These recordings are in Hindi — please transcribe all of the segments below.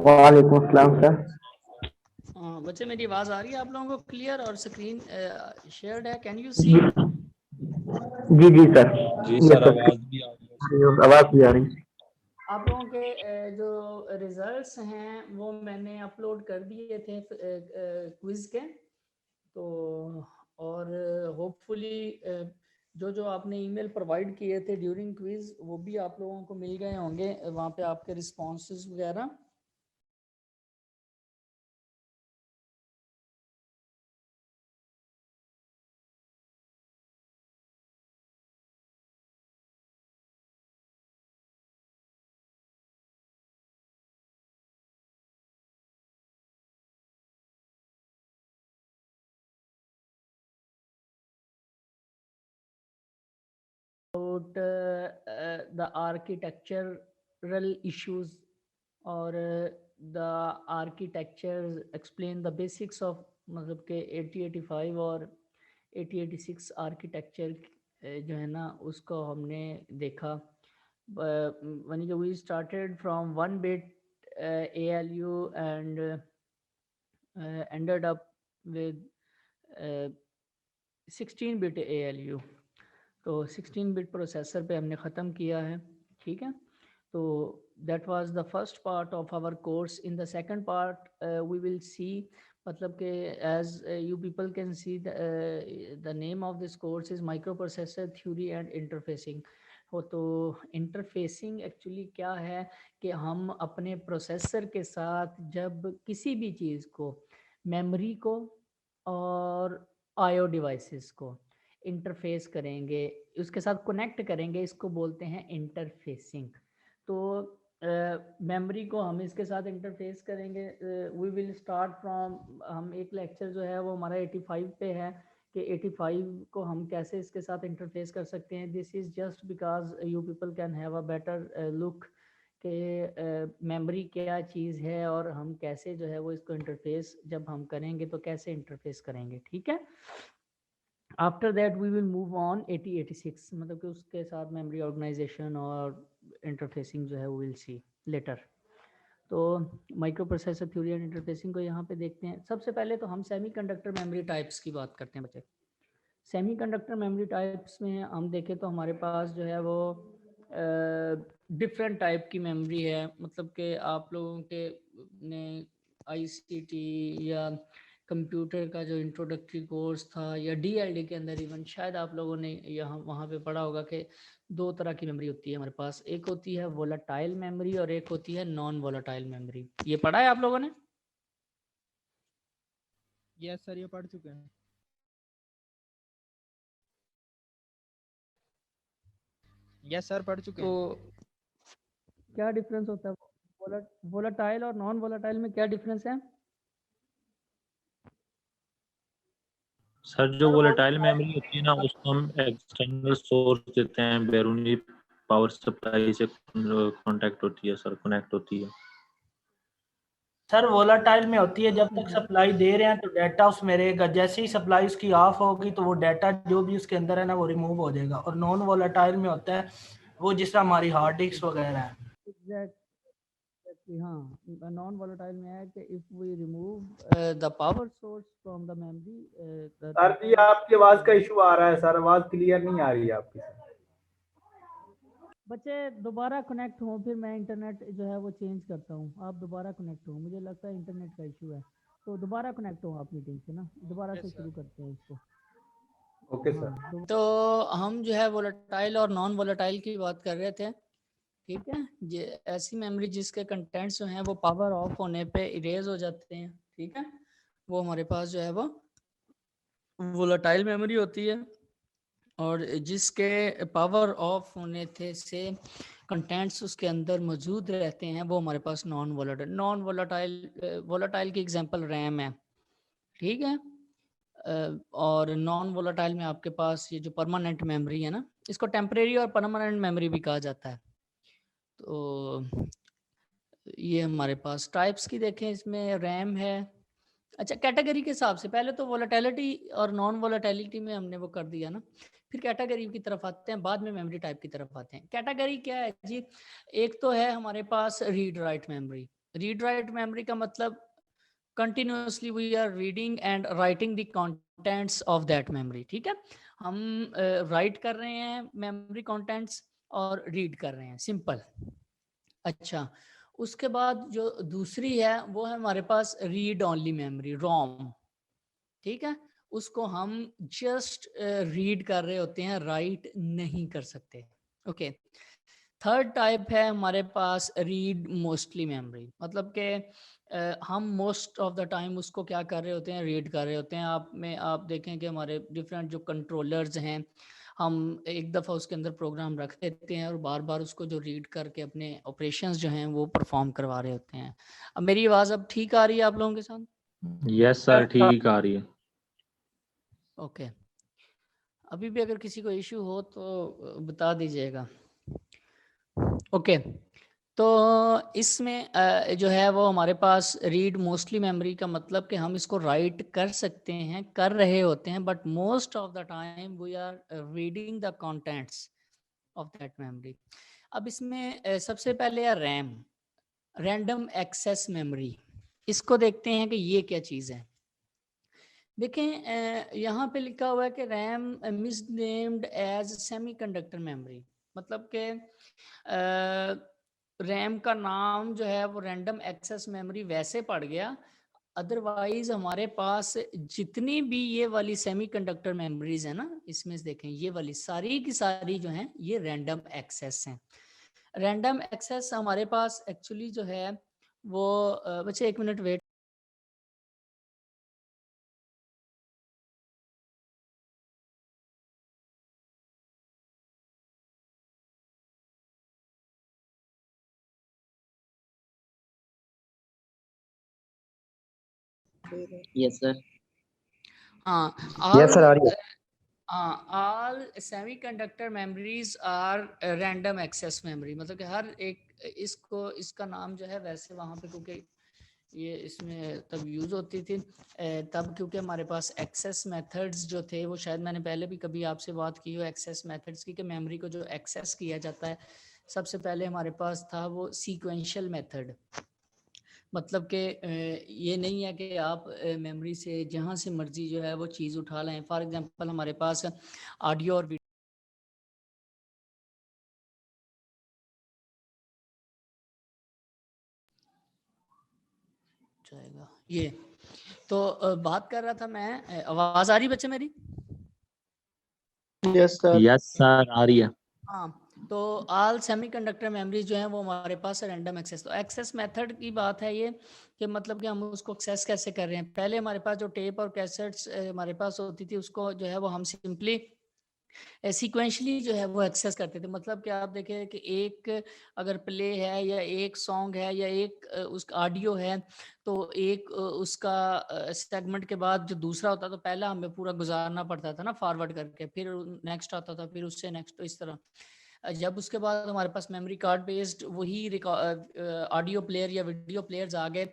वालेकुम अस्सलाम सर। बच्चे मेरी आवाज आ रही है आप लोगों को क्लियर और स्क्रीन शेयर्ड है? Can you see? जी जी सर। जी ये सर, सर आवाज भी आ रही है। आवाज भी आ रही है। आप लोगों के जो रिजल्ट्स हैं वो मैंने अपलोड कर दिए थे क्विज के, तो और होपफुली जो जो आपने ईमेल प्रोवाइड किए थे ड्यूरिंग क्विज वो भी आप लोगों को मिल गए होंगे, वहाँ पे आपके रिस्पॉन्सेज वगैरह। About the architectural issues और the architecture explain the basics of मतलब के 8085 और 8086 आर्किटेक्चर जो है ना उसको हमने देखा। when we started from 1 bit ALU and ended up with 16 bit ALU, तो 16 बिट प्रोसेसर पे हमने ख़त्म किया है। ठीक है, तो that was the first part of our course. In the second part we will see, मतलब कि as you people can see the name of this course is microprocessor theory and interfacing. हो तो इंटरफेसिंग एक्चुअली क्या है कि हम अपने प्रोसेसर के साथ जब किसी भी चीज़ को, मेमोरी को और आईओ डिवाइसेस को इंटरफेस करेंगे, उसके साथ कनेक्ट करेंगे, इसको बोलते हैं इंटरफेसिंग। तो मेमोरी को हम इसके साथ इंटरफेस करेंगे। वी विल स्टार्ट फ्रॉम, हम एक लेक्चर जो है वो हमारा 85 पे है कि 85 को हम कैसे इसके साथ इंटरफेस कर सकते हैं। This is just because you people can have a better look कि मेमोरी क्या चीज़ है और हम कैसे जो है वो इसको इंटरफेस जब हम करेंगे तो कैसे इंटरफेस करेंगे। ठीक है, after that we will move on 8086, मतलब कि उसके साथ मेमोरी ऑर्गेनाइजेशन और इंटरफेसिंग जो है वो विल सी लेटर। तो micro processor theory and interfacing को यहाँ पे देखते हैं। सबसे पहले तो हम सेमीकंडक्टर मेमोरी टाइप्स की बात करते हैं बच्चे। सेमीकंडक्टर मेमोरी टाइप्स में हम देखें तो हमारे पास जो है वो डिफरेंट टाइप की मेमोरी है, मतलब कि आप लोगों के ने आईसीटी या कंप्यूटर का जो इंट्रोडक्टरी कोर्स था या डीएलडी के अंदर इवन शायद आप लोगों ने यहाँ वहाँ पे पढ़ा होगा कि दो तरह की मेमोरी होती है हमारे पास। एक होती है वोलेटाइल मेमोरी और एक होती है नॉन वोलेटाइल मेमोरी। ये पढ़ा है आप लोगों ने? यस सर, ये पढ़ चुके हैं। यस सर, पढ़ चुके हैं। तो क्या डिफरेंस होता है वोलेटाइल और नॉन वोलेटाइल में? क्या डिफरेंस है सर? जो वोलेटाइल मेमोरी होती है ना, उसको हम एक्सटर्नल सोर्स देते हैं, बैरूनी पावर सप्लाई से कांटेक्ट होती है सर, कनेक्ट होती है। सर वोलाटाइल में होती है जब तक सप्लाई दे रहे हैं तो डाटा उसमें रहेगा, जैसे ही सप्लाई उसकी ऑफ होगी तो वो डाटा जो भी उसके अंदर है ना वो रिमूव हो जाएगा। और नॉन वोलाटाइल में होता है वो जिस तरह हमारी हार्ड डिस्क वगैरह है। एग्जैक्टली, हाँ, नॉन वोलेटाइल में है कि if we remove the power source from the memory. Sir जी आपकी आवाज का इशू आ रहा है सर, आवाज क्लियर नहीं आ रही है आपकी। बच्चे दोबारा कनेक्ट हो, फिर मैं इंटरनेट जो है वो चेंज करता हूँ। आप दोबारा कनेक्ट हो, मुझे लगता है इंटरनेट का इशू है, तो दोबारा कनेक्ट हो आप मीटिंग से ना, दोबारा से शुरू करते हैं इसको। Okay sir. तो हम जो है वोलेटाइल और नॉन वोलेटाइल की बात कर रहे थे। ठीक है, ये ऐसी मेमोरी जिसके कंटेंट्स जो हैं वो पावर ऑफ होने पे इरेज हो जाते हैं। ठीक है, वो हमारे पास जो है वो वोलेटाइल मेमोरी होती है। और जिसके पावर ऑफ होने थे से कंटेंट्स उसके अंदर मौजूद रहते हैं वो हमारे पास नॉन वोलेटाइल। वोलेटाइल की एग्जांपल रैम है। ठीक है, और नॉन वोलेटाइल में आपके पास ये जो परमानेंट मेमोरी है ना, इसको टेम्परेरी और परमानेंट मेमोरी भी कहा जाता है। तो ये हमारे पास टाइप्स की देखें, इसमें रैम है। अच्छा, कैटेगरी के हिसाब से पहले तो वोलेटिलिटी और नॉन वोलेटिलिटी में हमने वो कर दिया ना, फिर कैटेगरी की तरफ आते हैं, बाद में मेमोरी टाइप की तरफ आते हैं। कैटेगरी क्या है जी? एक तो है हमारे पास read write memory. Read write memory का मतलब continuously we are reading and writing the contents of that memory, ठीक है। हम राइट कर रहे हैं मेमोरी कंटेंट्स और रीड कर रहे हैं, सिंपल। अच्छा, उसके बाद जो दूसरी है वो है हमारे पास रीड ओनली मेमोरी, रोम, ठीक है। उसको हम जस्ट रीड कर रहे होते हैं, राइट नहीं कर सकते, ओके। थर्ड टाइप है हमारे पास रीड मोस्टली मेमोरी, मतलब कि हम मोस्ट ऑफ द टाइम उसको क्या कर रहे होते हैं, रीड कर रहे होते हैं। आप देखें कि हमारे डिफरेंट जो कंट्रोलर्स हैं, हम एक दफ़ा उसके अंदर प्रोग्राम रख देते हैं और बार बार उसको जो रीड करके अपने ऑपरेशंस जो हैं वो परफॉर्म करवा रहे होते हैं। अब मेरी आवाज़ अब ठीक आ रही है आप लोगों के साथ? यस सर, ठीक आ रही है। ओके, अभी भी अगर किसी को इशू हो तो बता दीजिएगा। ओके, तो इसमें जो है वो हमारे पास रीड मोस्टली मेमोरी का मतलब कि हम इसको राइट कर सकते हैं, कर रहे होते हैं, but most of the time we are reading the contents of that memory. अब इसमें सबसे पहले है रैम, रैंडम एक्सेस मेमोरी। इसको देखते हैं कि ये क्या चीज़ है। देखें यहाँ पे लिखा हुआ है कि रैम मिसनेम्ड एज सेमीकंडक्टर मेमोरी, मतलब कि रैम का नाम जो है वो रैंडम एक्सेस मेमोरी वैसे पड़ गया, अदरवाइज हमारे पास जितनी भी ये वाली सेमीकंडक्टर मेमोरीज है ना, इसमें से देखें ये वाली सारी की सारी जो हैं ये रैंडम एक्सेस हैं। रैंडम एक्सेस हमारे पास एक्चुअली जो है वो बच्चे एक मिनट वेट। Yes sir. हाँ, यस सर, आ रही है। all semiconductor memories are random access memory, मतलब कि हर एक इसका नाम जो है वैसे वहाँ पे, क्योंकि ये इसमें तब यूज़ होती थी तब, क्योंकि हमारे पास एक्सेस मेथड्स जो थे वो शायद मैंने पहले भी कभी आपसे बात की हो एक्सेस मेथड्स की, कि मेमोरी को जो एक्सेस किया जाता है सबसे पहले हमारे पास था वो सीक्वेंशियल मेथड। मतलब कि ये नहीं है कि आप मेमोरी से जहाँ से मर्जी जो है वो चीज़ उठा लें। फॉर एग्जांपल हमारे पास ऑडियो और जाएगा ये, तो बात कर रहा था मैं, आवाज़ आ रही बच्चे मेरी? Yes sir. यस सर, आ रही है। हाँ, तो ऑल सेमीकंडक्टर मेमोरीज जो है वो हमारे पास रैंडम एक्सेस। तो एक्सेस मेथड की बात है ये कि मतलब कि हम उसको एक्सेस कैसे कर रहे हैं। पहले हमारे पास जो टेप और कैसेट्स हमारे पास होती थी उसको जो है वो हम सिंपली सीक्वेंशली जो है वो एक्सेस करते थे। मतलब कि आप देखें कि एक अगर प्ले है या एक सॉन्ग है या एक उसका ऑडियो है, तो एक उसका सेगमेंट के बाद जो दूसरा होता तो पहला हमें पूरा गुजारना पड़ता था ना फॉरवर्ड करके, फिर नेक्स्ट आता था, फिर उससे नेक्स्ट, तो इस तरह जब उसके बाद हमारे पास मेमोरी कार्ड बेस्ड वही ऑडियो प्लेयर या वीडियो प्लेयर्स आ गए,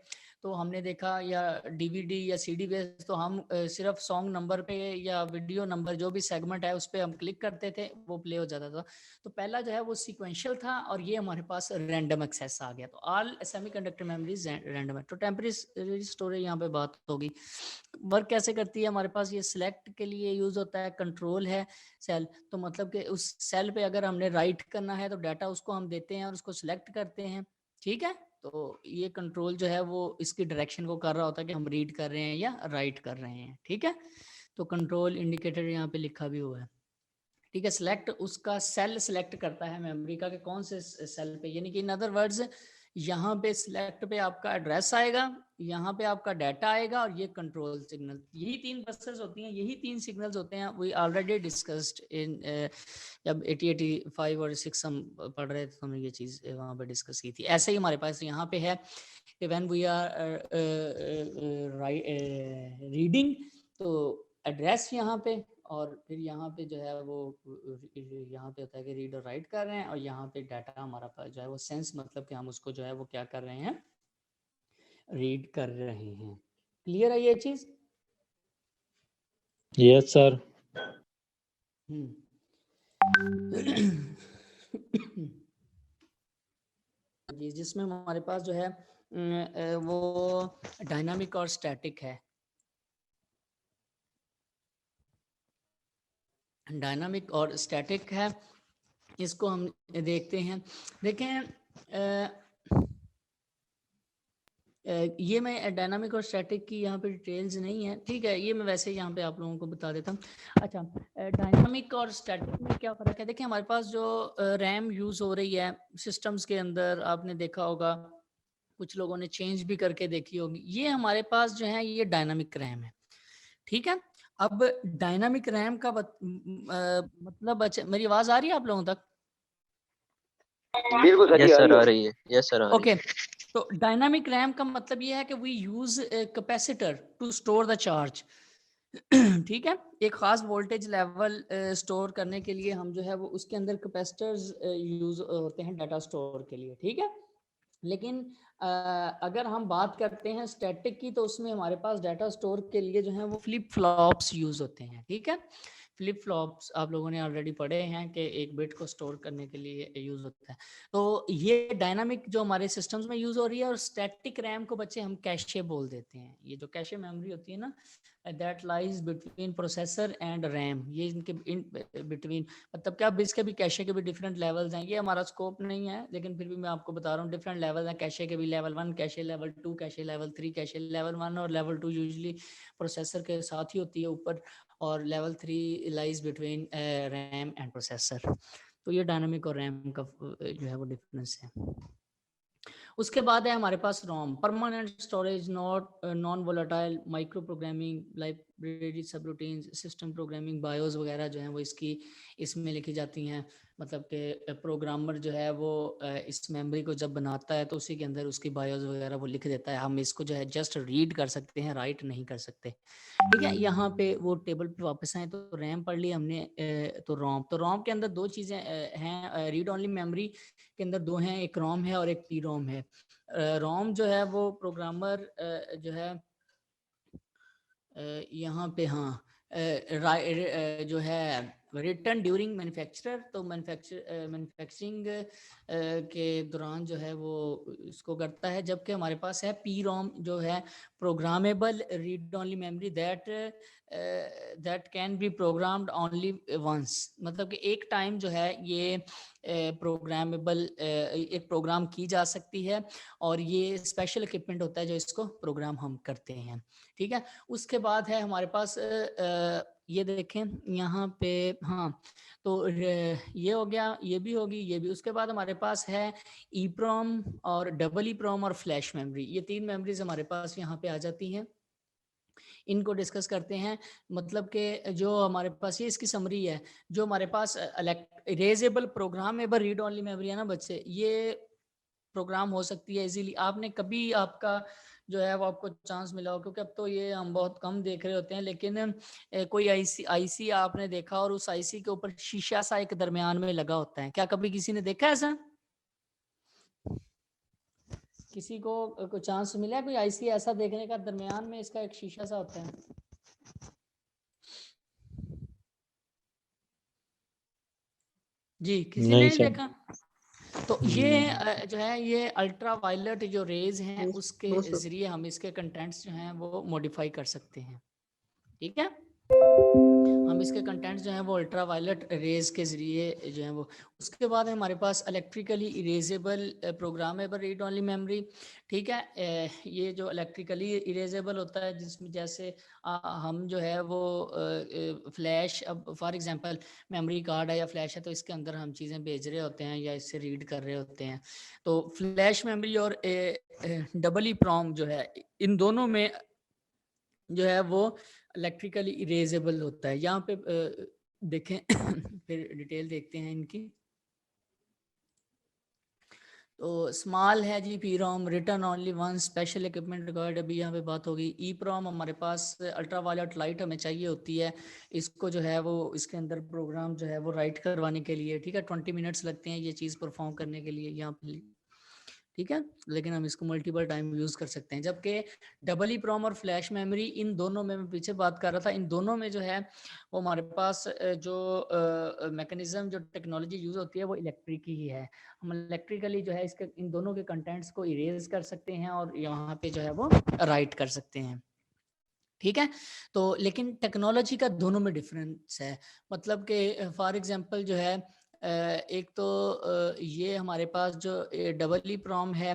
तो हमने देखा, या डीवीडी या सीडी बेस्ड, तो हम सिर्फ सॉन्ग नंबर पे या वीडियो नंबर जो भी सेगमेंट है उस पर हम क्लिक करते थे, वो प्ले हो जाता था। तो पहला जो है वो सीक्वेंशियल था और ये हमारे पास रैंडम एक्सेस आ गया। तो ऑल सेमीकंडक्टर मेमोरीज रैंडम है। तो टेम्परेरी स्टोरेज यहाँ पे बात होगी। वर्क कैसे करती है, हमारे पास ये सिलेक्ट के लिए यूज होता है, कंट्रोल है सेल, तो मतलब कि उस सेल पे अगर हमने राइट करना है तो डाटा उसको हम देते हैं और उसको सिलेक्ट करते हैं, ठीक है। तो ये कंट्रोल जो है वो इसकी डायरेक्शन को कर रहा होता है कि हम रीड कर रहे हैं या राइट कर रहे हैं, ठीक है। तो कंट्रोल इंडिकेटर यहाँ पे लिखा भी हुआ है, ठीक है। सिलेक्ट उसका सेल सिलेक्ट करता है मेमोरी का कि कौन से सेल पे, यानी कि इन अदर वर्ड्स यहाँ पे सिलेक्ट पे आपका एड्रेस आएगा, यहाँ पे आपका डाटा आएगा और ये कंट्रोल सिग्नल, यही तीन बसेस होती हैं, यही तीन सिग्नल्स होते हैं। वी ऑलरेडी डिस्कस्ड इन जब 8085 और 6 हम पढ़ रहे थे तो हमने ये चीज़ वहाँ पे डिस्कस की थी। ऐसे ही हमारे पास यहाँ पे है कि व्हेन वी आर रीडिंग, तो एड्रेस यहाँ पे, और फिर यहाँ पे जो है वो यहाँ पे होता है कि रीड और राइट कर रहे हैं, और यहाँ पे डाटा हमारा पास जो है वो सेंस, मतलब कि हम उसको जो है वो क्या कर रहे हैं, रीड कर रहे हैं। क्लियर है ये चीज? Yes sir. जिसमें हमारे पास जो है वो डायनामिक और स्टैटिक है। डायनामिक और स्टैटिक है, इसको हम देखते हैं। देखें ये मैं डायनामिक और स्टैटिक की यहाँ पे डिटेल्स नहीं है, ठीक है, ये मैं वैसे यहाँ पे आप लोगों को बता देता हूँ। अच्छा, डायनामिक और स्टैटिक में क्या फ़र्क है? देखिए हमारे पास जो रैम यूज़ हो रही है सिस्टम्स के अंदर, आपने देखा होगा, कुछ लोगों ने चेंज भी करके देखी होगी, ये हमारे पास जो है ये डायनामिक रैम है, ठीक है। अब डायनामिक रैम का मतलब, अच्छा मेरी आवाज़ आ रही है आप लोगों तक? बिल्कुल सर, यस सर, आ है। रही है। यस सर, आ रही ओके, तो डायनामिक रैम का मतलब ये है कि we use capacitor to store the charge, ठीक है। एक खास वोल्टेज लेवल स्टोर करने के लिए हम जो है वो उसके अंदर कैपेसिटर्स यूज होते हैं डाटा स्टोर के लिए, ठीक है। लेकिन अगर हम बात करते हैं स्टैटिक की, तो उसमें हमारे पास डाटा स्टोर के लिए जो है वो फ्लिप फ्लॉप्स यूज होते हैं, ठीक है। फ्लिप फ्लॉप्स आप लोगों ने ऑलरेडी पढ़े हैं कि एक बिट को स्टोर करने के लिए यूज होता है। तो ये डायनामिक जो हमारे सिस्टम्स में यूज हो रही है, और स्टैटिक रैम को बच्चे हम कैशे बोल देते हैं। ये जो कैशे मेमोरी होती है ना, that lies between processor and RAM, ये इनके इन बिटवीन, मतलब क्या इसके भी कैशे के भी डिफरेंट लेवल्स हैं। ये हमारा स्कोप नहीं है, लेकिन फिर भी मैं आपको बता रहा हूँ डिफरेंट लेवल हैं कैशे के भी। Level 1 cache, level 2 cache, level 3 cache. Level 1 और लेवल 2 यूजुअली प्रोसेसर के साथ ही होती है ऊपर, और level 3 lies between RAM and processor. तो ये डायनामिक और रैम का जो है वो डिफरेंस है। उसके बाद है हमारे पास ROM, permanent storage, non volatile, micro programming, library, subroutines, system programming, BIOS वगैरह जो है वो इसमें लिखी जाती हैं। मतलब कि प्रोग्रामर जो है वो इस मेमोरी को जब बनाता है तो उसी के अंदर उसकी बायोस वगैरह वो लिख देता है। हम इसको जो है जस्ट रीड कर सकते हैं, राइट नहीं कर सकते, ठीक है। यहाँ पे वो टेबल पे वापस आए तो रैम पढ़ ली हमने। तो रोम के अंदर दो चीज़ें हैं, रीड ओनली मेमोरी के अंदर दो हैं, एक रोम है और एक पी रोम है। रोम जो है वो प्रोग्रामर जो है यहाँ पे, हाँ, जो है रिटर्न ड्यूरिंग मैन्युफैक्चरर, तो मैन्युफैक्चरिंग के दौरान जो है वो इसको करता है। जबकि हमारे पास है पी रोम जो है programmable read only memory, that can be programmed only once, मतलब कि एक टाइम जो है ये प्रोग्रामेबल एक प्रोग्राम की जा सकती है, और ये स्पेशल इक्विपमेंट होता है जो इसको प्रोग्राम हम करते हैं, ठीक है। उसके बाद है हमारे पास ये देखें यहाँ पे, हाँ, तो ये हो गया, ये भी होगी, ये भी। उसके बाद हमारे पास है ईप्रोम और डबल ईप्रोम और फ्लैश मेमोरी, ये तीन मेमोरीज हमारे पास यहाँ पे आ जाती हैं। इनको डिस्कस करते हैं। मतलब कि जो हमारे पास, ये इसकी समरी है, जो हमारे पास erasable programmable read only memory है ना बच्चे, ये प्रोग्राम हो सकती है इजीली। आपने कभी आपका जो है वो आपको चांस मिला हो, क्योंकि अब तो ये हम बहुत कम देख रहे होते हैं, लेकिन कोई आईसी आपने देखा और उस आईसी के ऊपर शीशा सा एक दरमियान में लगा होता है, क्या कभी किसी ने देखा ऐसा? किसी को कोई चांस मिला कोई आईसी ऐसा देखने का, दरमियान में इसका एक शीशा सा होता है? जी, किसी ने नहीं नहीं सर। देखा? तो ये जो है ये अल्ट्रा वायलेट जो रेज हैं उसके जरिए हम इसके कंटेंट्स जो हैं वो मॉडिफाई कर सकते हैं, ठीक है। हम इसके कंटेंट्स जो हैं वो अल्ट्रा वायलेट रेज के जरिए जो है वो। उसके बाद है हमारे पास electrically erasable programmable read only memory, ठीक है। ये जो इलेक्ट्रिकली इरेजेबल होता है, जिसमें जैसे हम जो है वो फ्लैश, अब फॉर एग्जांपल मेमोरी कार्ड है या फ्लैश है, तो इसके अंदर हम चीज़ें भेज रहे होते हैं या इससे रीड कर रहे होते हैं। तो फ्लैश मेमोरी और डबल ई प्रॉम जो है, इन दोनों में जो है वो इलेक्ट्रिकली इरेजेबल होता है। यहाँ पे देखें फिर डिटेल देखते हैं इनकी। तो स्मॉल है G P ROM, return only one, special equipment required, अभी यहाँ पे बात होगी। ई प्रोम हमारे पास अल्ट्रा वायलेट लाइट हमें चाहिए होती है, इसको जो है वो इसके अंदर प्रोग्राम जो है वो राइट करवाने के लिए, ठीक है। 20 मिनट्स लगते हैं ये चीज़ परफॉर्म करने के लिए यहाँ पे, ठीक है, लेकिन हम इसको मल्टीपल टाइम यूज कर सकते हैं। जबकि डबल EEPROM और फ्लैश मेमोरी, इन दोनों में, मैं पीछे बात कर रहा था, इन दोनों में जो है वो हमारे पास जो मैकेनिज्म, जो टेक्नोलॉजी यूज होती है वो इलेक्ट्रिक ही है। हम इलेक्ट्रिकली जो है इसके, इन दोनों के कंटेंट्स को इरेज कर सकते हैं और यहाँ पे जो है वो राइट कर सकते हैं। ठीक है, तो लेकिन टेक्नोलॉजी का दोनों में डिफरेंस है। मतलब कि फॉर एग्जांपल जो है एक तो ये हमारे पास जो डबल EEPROM है,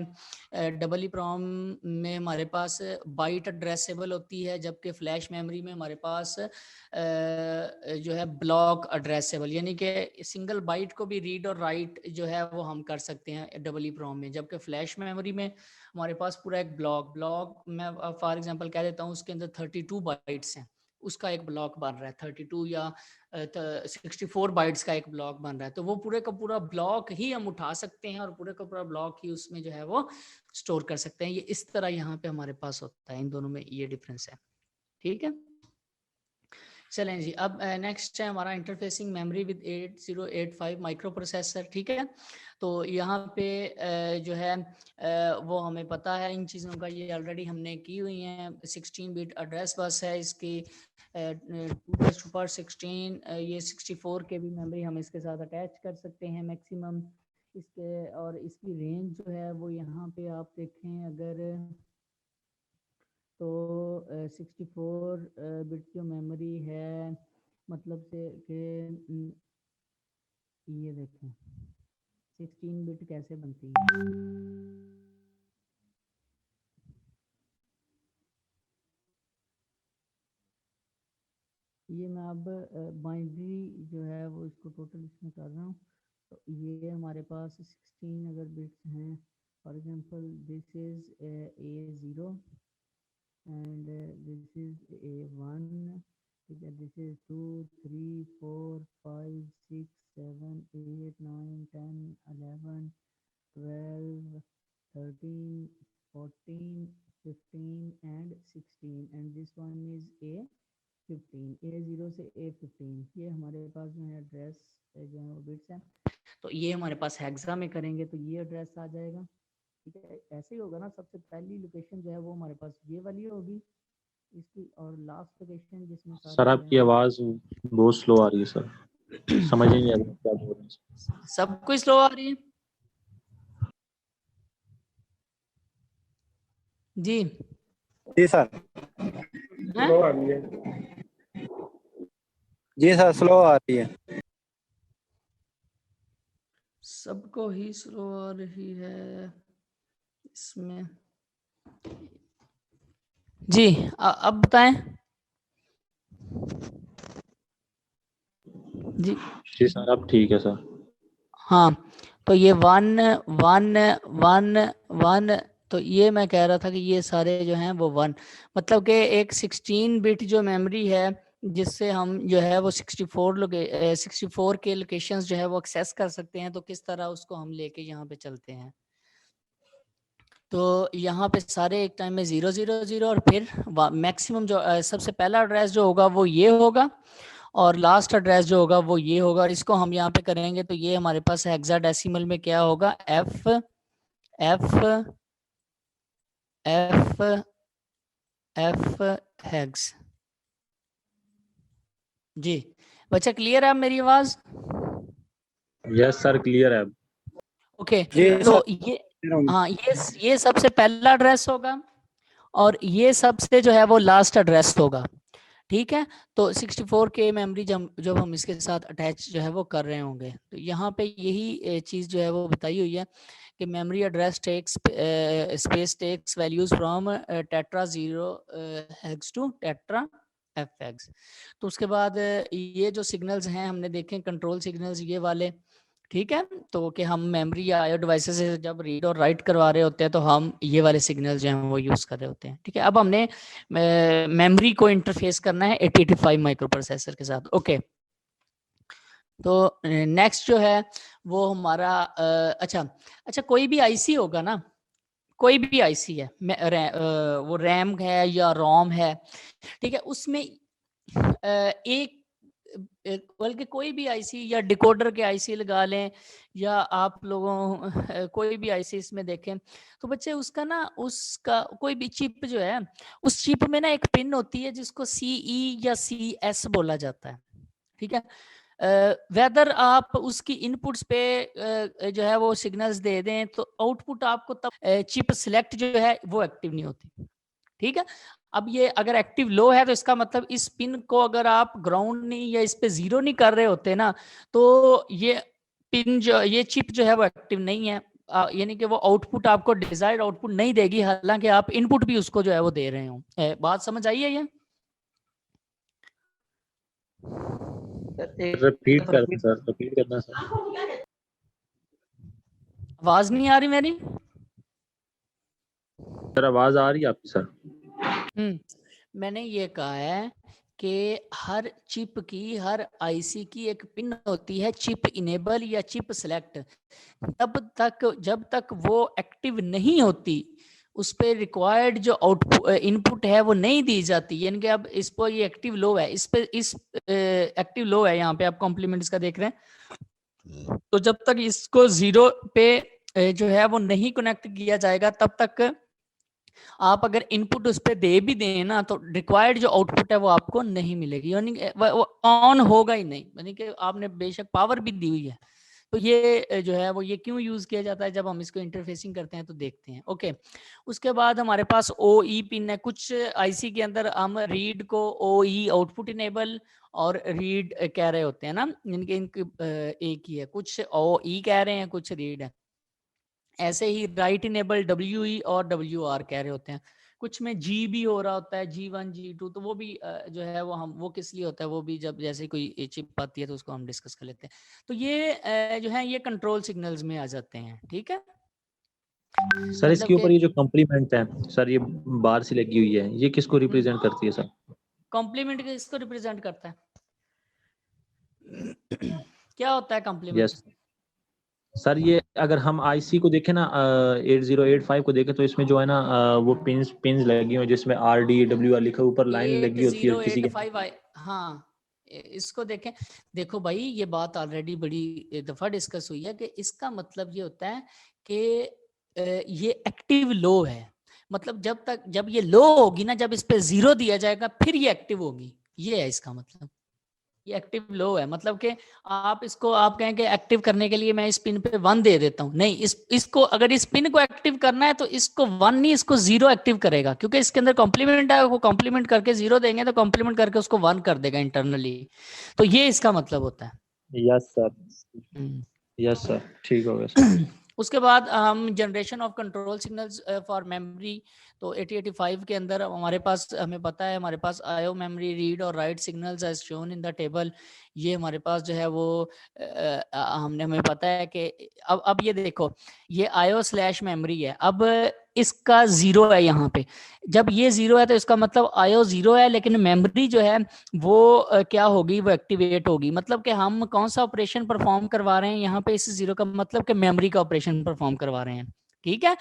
डबल EEPROM में हमारे पास बाइट एड्रेसेबल होती है, जबकि फ्लैश मेमोरी में हमारे पास जो है ब्लॉक एड्रेसेबल, यानी कि सिंगल बाइट को भी रीड और राइट जो है वो हम कर सकते हैं डबल EEPROM में। जबकि फ्लैश मेमोरी में हमारे पास पूरा एक ब्लॉक मैं फॉर एग्जांपल कह देता हूँ, उसके अंदर 32 बाइट्स हैं, उसका एक ब्लॉक बन रहा है, 32 या 64 बाइट्स का एक ब्लॉक बन रहा है। तो वो पूरे का पूरा ब्लॉक ही हम उठा सकते हैं और पूरे का पूरा ब्लॉक ही उसमें जो है वो स्टोर कर सकते हैं। ये इस तरह यहाँ पे हमारे पास होता है, इन दोनों में ये डिफरेंस है। ठीक है, चलें जी, अब नेक्स्ट है हमारा interfacing memory with 8085 micro processor. ठीक है, तो यहाँ पे जो है वो हमें पता है इन चीज़ों का, ये ऑलरेडी हमने की हुई हैं। 16 बिट एड्रेस बस है इसकी, 2^16, ये 64 के भी मेमोरी हम इसके साथ अटैच कर सकते हैं मैक्सिमम इसके। और इसकी रेंज जो है वो यहाँ पे आप देखें अगर, तो 64 बिट जो मेमोरी है, मतलब से कि ये देखें 16 बिट कैसे बनती है। ये मैं अब बाइनरी जो है वो इसको टोटल इसमें कर रहा हूँ। तो ये हमारे पास 16 अगर बिट्स हैं, for example this is A0 and this is A1, this is 2 3 4 5 6 7 8 9 10 11 12 13 14 15 and 16 and this one is A15, A0 से A15। ये हमारे पास जो है एड्रेस जो है वो बिट्स हैं। तो ये हमारे पास हेक्सा में करेंगे तो ये एड्रेस आ जाएगा। ठीक है, ऐसे ही होगा ना, सबसे पहली लोकेशन जो है वो हमारे पास ये वाली होगी इसकी, और लास्ट लोकेशन जिसमें सर आपकी आवाज बहुत स्लो आ रही है सर, समझ नहीं आ रहा क्या बोल रहे हैं। सब कुछ स्लो आ रही है जी? जी सर, हैं? स्लो आ रही है। जी सर स्लो आ रही है। सबको ही स्लो आ रही है इसमें जी। अब बताएं जी। जी सर अब ठीक है सर। हाँ, तो ये 1 1 1 1, तो ये मैं कह रहा था कि ये सारे जो हैं वो 1, मतलब कि एक 16 बिट जो मेमोरी है जिससे हम जो है वो 64 के लोकेशंस जो है वो एक्सेस कर सकते हैं। तो किस तरह उसको हम लेके यहाँ पे चलते हैं, तो यहाँ पे सारे एक टाइम में 0 0 0 और फिर मैक्सिमम जो सबसे पहला एड्रेस जो होगा वो ये होगा और लास्ट एड्रेस जो होगा वो ये होगा। और इसको हम यहाँ पे करेंगे तो ये हमारे पास हेक्साडेसिमल में क्या होगा, F F F F hex. जी बच्चा, क्लियर है अब मेरी आवाज? यस सर क्लियर है। ओके, जी तो ये हाँ, ये सबसे पहला एड्रेस होगा और ये सबसे जो है वो लास्ट एड्रेस होगा। ठीक है, तो 64 के मेमोरी जब हम इसके साथ अटैच जो है वो कर रहे होंगे, तो यहाँ पे यही चीज़ जो है वो बताई हुई है कि memory address takes space takes values from tetra 0 hex to tetra F hex. तो उसके बाद ये जो सिग्नल्स हैं हमने देखे, कंट्रोल सिग्नल्स ये वाले। ठीक है, तो कि हम मेमोरी या आईओ डिवाइसेस से जब रीड और राइट करवा रहे होते हैं तो हम ये वाले सिग्नल जो हैं वो यूज़ कर रहे होते हैं। ठीक है, अब हमने मेमोरी को इंटरफेस करना है 8085 माइक्रो प्रोसेसर के साथ। ओके, तो नेक्स्ट जो है वो हमारा अच्छा कोई भी आईसी होगा ना, कोई भी आईसी है, वो रैम है या रोम है, ठीक है, उसमें एक बल्कि कोई भी आईसी या डिकोडर के आईसी लगा लें, या आप लोगों कोई भी आईसी इसमें देखें तो बच्चे उसका ना, उसका कोई भी चिप जो है, उस चिप में ना एक पिन होती है जिसको सीई या सीएस बोला जाता है, ठीक है। वेदर आप उसकी इनपुट्स पे जो है वो सिग्नल्स दे दें तो आउटपुट आपको तब चिप सिलेक्ट जो है वो एक्टिव नहीं होती, ठीक है। अब ये अगर एक्टिव लो है तो इसका मतलब इस पिन को अगर आप ग्राउंड नहीं या इस पे जीरो नहीं कर रहे होते ना, तो ये पिन जो, ये चिप जो है वो एक्टिव नहीं है, यानी कि वो आउटपुट आपको डिजायर्ड आउटपुट नहीं देगी, हालांकि आप इनपुट भी उसको जो है वो दे रहे हो। बात समझ आई है ये? रिपीट करना सर, रिपीट करना सर। आवाज नहीं आ रही मेरी? सर आवाज आ रही है आपकी सर? मैंने ये कहा है कि हर चिप की, हर आईसी की एक पिन होती है चिप इनेबल या चिप सेलेक्ट। जब तक वो एक्टिव नहीं होती उस पे रिक्वायर्ड जो आउटपुट इनपुट है वो नहीं दी जाती, यानी कि अब इस पर ये एक्टिव लो है, इस पे इस एक्टिव लो है, यहाँ पे आप कॉम्प्लीमेंट्स का देख रहे हैं, तो जब तक इसको जीरो पे जो है वो नहीं कनेक्ट किया जाएगा तब तक आप अगर इनपुट उस पर दे भी दें ना तो रिक्वायर्ड जो आउटपुट है वो आपको नहीं मिलेगी, यानी वो ऑन होगा ही नहीं, यानी कि आपने बेशक पावर भी दी हुई है। तो ये जो है वो ये क्यों यूज किया जाता है, जब हम इसको इंटरफेसिंग करते हैं तो देखते हैं। ओके, उसके बाद हमारे पास OE पिन है। कुछ आईसी के अंदर हम रीड को OE आउटपुट इनेबल और रीड कह रहे होते हैं ना, इनके एक ही है, कुछ OE कह रहे हैं, कुछ रीड है। ऐसे ही राइट इनेबल WE और WR कह रहे होते हैं। कुछ में G भी हो रहा होता है, G1 G2, तो वो भी जो है वो हम वो किस लिए होता है वो भी जब जैसे कोई चिप आती है तो उसको हम डिस्कस कर लेते हैं। तो ये जो है ये कंट्रोल सिग्नल्स में आ जाते हैं, ठीक है। सर इसके ऊपर ये जो कॉम्प्लीमेंट है सर, ये बार से लगी हुई है, ये किसको रिप्रेजेंट करती है सर? कॉम्प्लीमेंट किसको रिप्रेजेंट करता है? क्या होता है कॉम्प्लीमेंट? यस सर, ये अगर हम आईसी को देखें ना 8085 को देखें तो इसमें जो है ना वो पिंस लगी हुई जिसमें RDWR लिखा ऊपर लाइन लगी होती है किसी के। हाँ, इसको देखें, देखो भाई ये बात ऑलरेडी बड़ी दफा डिस्कस हुई है कि इसका मतलब ये होता है कि ये एक्टिव लो है, मतलब जब ये लो होगी ना, जब इस पे जीरो दिया जाएगा फिर ये एक्टिव होगी, ये है इसका मतलब। ये एक्टिव लो है, मतलब कि आप इसको आप कहें कि एक्टिव करने के लिए मैं इस पिन पे 1 दे देता हूँ, नहीं, इसको अगर इस पिन को एक्टिव करना है तो इसको 1 नहीं, इसको 0 एक्टिव करेगा, क्योंकि इसके अंदर कॉम्प्लीमेंट है, वो कॉम्प्लीमेंट करके 0 देंगे तो कॉम्प्लीमेंट करके उसको 1 कर देगा इंटरनली, तो ये इसका मतलब होता है। यस सर, यस सर, ठीक हो गया सर। उसके बाद हम generation of control signals for memory, तो 8085 के अंदर हमारे पास, हमें पता है हमारे पास आईओ मेमोरी रीड और write signals as shown in the table. ये हमारे पास जो है वो हमें पता है कि अब ये देखो, ये आईओ स्लैश मेमोरी है, अब इसका 0 है यहाँ पे, जब ये 0 है तो इसका मतलब आईओ 0 है, लेकिन मेमोरी जो है वो क्या होगी, वो एक्टिवेट होगी, मतलब कि हम कौन सा ऑपरेशन परफॉर्म करवा रहे हैं यहाँ पे, इस 0 का मतलब कि मेमोरी का ऑपरेशन परफॉर्म करवा रहे हैं, ठीक है।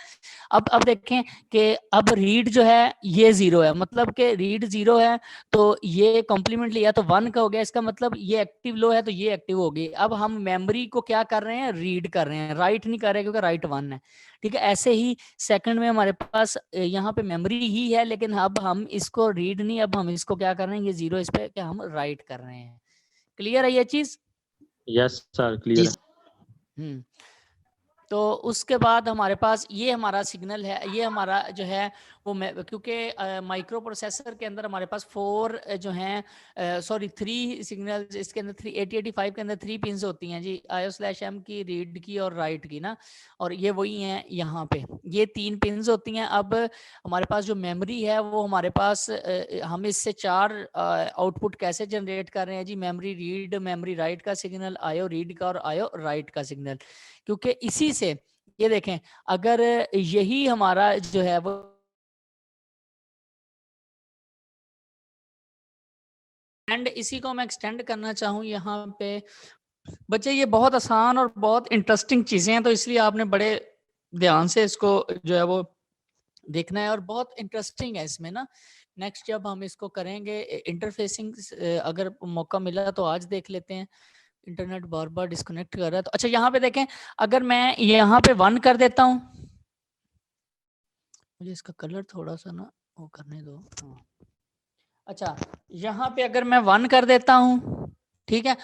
अब देखें कि अब रीड जो है ये 0 है, मतलब कि रीड 0 है तो ये कॉम्प्लीमेंट लिया तो 1 का हो गया, इसका मतलब ये एक्टिव लो है तो ये एक्टिव होगी। अब हम मेमोरी को क्या कर रहे हैं, रीड कर रहे हैं, राइट नहीं कर रहे क्योंकि राइट 1 है, ठीक है। ऐसे ही सेकंड में हमारे पास यहाँ पे मेमोरी ही है, लेकिन अब हम इसको रीड नहीं, अब हम इसको क्या कर रहे हैं, ये 0 इस पे क्या हम राइट कर रहे हैं। क्लियर है ये चीज? यस सर, क्लियर है। तो उसके बाद हमारे पास ये हमारा सिग्नल है, ये हमारा जो है वो क्योंकि माइक्रो प्रोसेसर के अंदर हमारे पास 4 जो हैं, सॉरी 3 सिग्नल्स, इसके अंदर 8085 के अंदर 3 पिंस होती हैं जी, IO/M की, रीड की और राइट की ना, और ये वही हैं यहाँ पे, ये 3 पिंस होती हैं। अब हमारे पास जो मेमोरी है वो हमारे पास हम इससे 4 आउटपुट कैसे जनरेट कर रहे हैं जी, मेमोरी रीड, मेमोरी राइट का सिग्नल, IO रीड का और IO राइट का सिग्नल, क्योंकि इसी से ये देखें, अगर यही हमारा जो है वो एंड इसी को मैं एक्सटेंड करना चाहूँ यहाँ पे बच्चे, ये बहुत आसान और बहुत इंटरेस्टिंग चीजें हैं, तो इसलिए आपने बड़े ध्यान से इसको जो है वो देखना है और बहुत इंटरेस्टिंग है इसमें ना। नेक्स्ट जब हम इसको करेंगे इंटरफेसिंग, अगर मौका मिला तो आज देख लेते हैं। इंटरनेट बार बार डिस्कनेक्ट कर रहा है तो अच्छा यहाँ पे देखें, अगर मैं यहाँ पे 1 कर देता हूँ, मुझे इसका कलर थोड़ा सा ना वो करने दो। हाँ। अच्छा यहाँ पे अगर मैं 1 कर देता हूँ, ठीक है,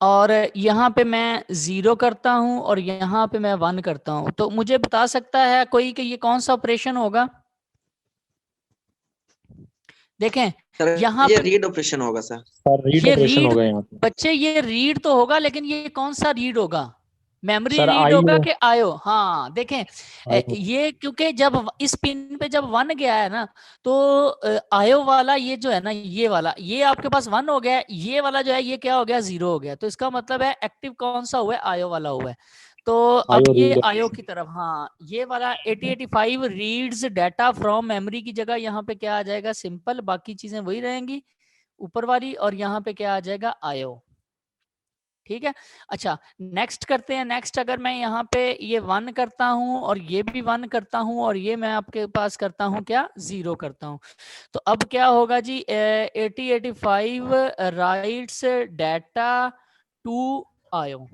और यहाँ पे मैं 0 करता हूँ और यहाँ पे मैं 1 करता हूँ, तो मुझे बता सकता है कोई कि ये कौन सा ऑपरेशन होगा? देखें सर यहाँ ये पे रीड ऑपरेशन होगा सर। सर रीड ये ऑपरेशन रीड, होगा यहाँ पे। बच्चे ये रीड तो होगा, लेकिन ये कौन सा रीड होगा? मेमोरी सर रीड होगा आईओ कि आयो? हाँ देखें आईओ ये क्योंकि जब इस पिन पे जब 1 गया है ना, तो आयो वाला ये जो है ना, ये वाला ये आपके पास 1 हो गया है, ये वाला जो है ये क्या हो गया? 0 हो गया। तो इसका मतलब है एक्टिव कौन सा हुआ है? आयो वाला हुआ है। तो अब आईओ ये रीड। आयो की तरफ, हाँ ये वाला 8085 रीड्स डाटा फ्रॉम मेमोरी की जगह यहाँ पे क्या आ जाएगा? सिंपल, बाकी चीजें वही रहेंगी ऊपर वाली, और यहाँ पे क्या आ जाएगा? आयो। ठीक है। अच्छा नेक्स्ट करते हैं। नेक्स्ट अगर मैं यहाँ पे ये 1 करता हूँ और ये भी 1 करता हूँ और ये मैं आपके पास करता हूँ क्या? 0 करता हूँ, तो अब क्या होगा जी? 8085 राइट्स डाटा टू आयो।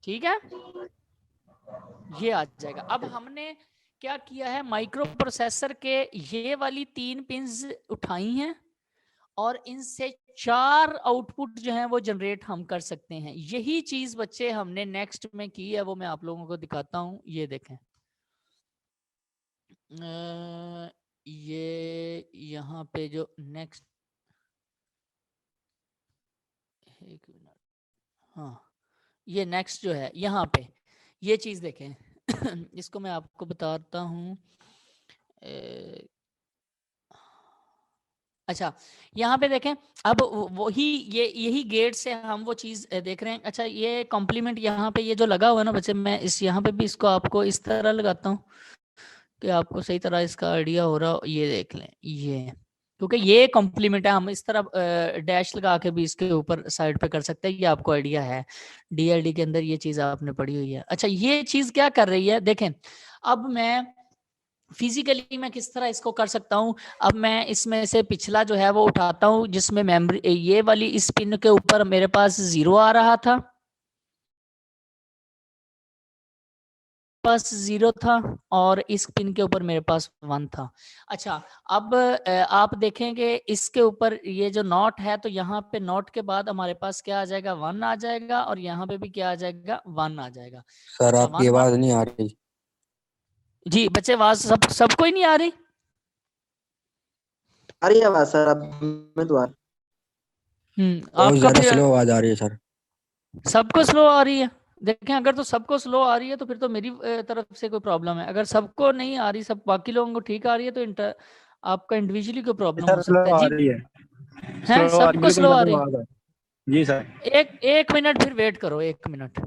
ठीक है, ये आ जाएगा। अब हमने क्या किया है? माइक्रो प्रोसेसर के ये वाली 3 पिंस उठाई हैं और इनसे 4 आउटपुट जो है वो जनरेट हम कर सकते हैं। यही चीज बच्चे हमने नेक्स्ट में की है, वो मैं आप लोगों को दिखाता हूं। ये देखें, ये यहाँ पे जो नेक्स्ट, एक मिनट, हाँ ये नेक्स्ट जो है यहाँ पे ये चीज देखें इसको मैं आपको बताता हूँ। अच्छा यहाँ पे देखें, अब वही ये यही गेट से हम वो चीज देख रहे हैं। अच्छा ये कॉम्प्लीमेंट यहाँ पे ये जो लगा हुआ है ना बच्चे, मैं इस यहाँ पे भी इसको आपको इस तरह लगाता हूँ कि आपको सही तरह इसका आइडिया हो रहा हो। ये देख लें, ये क्योंकि ये कॉम्प्लीमेंट है, हम इस तरह डैश लगा के भी इसके ऊपर साइड पे कर सकते हैं। ये आपको आइडिया है, डीएलडी के अंदर ये चीज आपने पढ़ी हुई है। अच्छा ये चीज क्या कर रही है देखें, अब मैं फिजिकली मैं किस तरह इसको कर सकता हूं। अब मैं इसमें से पिछला जो है वो उठाता हूं, जिसमें मेमोरी ये वाली इस पिन के ऊपर मेरे पास 0 आ रहा था, पास 0 था, और इस पिन के ऊपर मेरे पास 1 था। अच्छा अब आप देखेंगे इसके ऊपर ये जो नॉट है, तो यहाँ पे नॉट के बाद हमारे पास क्या आ जाएगा? 1 आ जाएगा, और यहाँ पे भी क्या आ जाएगा? 1 आ जाएगा। सर अच्छा आपकी 1 आवाज नहीं आ रही। जी बच्चे, आवाज सबको ही नहीं आ रही? आ रही है आवाज सर? अब मैं तो बहुत आपका ज्यादा फिर स्लो आवाज आ रही है सर। सबको स्लो आ रही है? देखें अगर तो सबको स्लो आ रही है तो फिर तो मेरी तरफ से कोई प्रॉब्लम है। अगर सबको नहीं आ रही, सब बाकी लोगों को ठीक आ रही है, तो आपका इंडिविजुअली कोई प्रॉब्लम हो सर स्लो सकता है आ जी। रही है। हैं स्लो आ रही, सबको बिल्कुल स्लो आ मध्यम रही? आवाज है। जी सर। एक मिनट फिर वेट करो, 1 मिनट।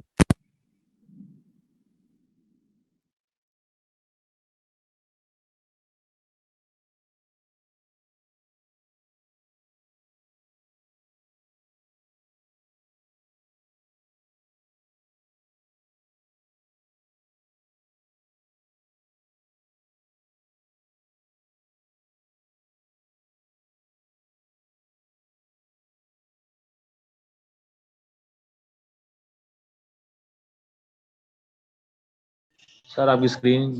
सर आपकी स्क्रीन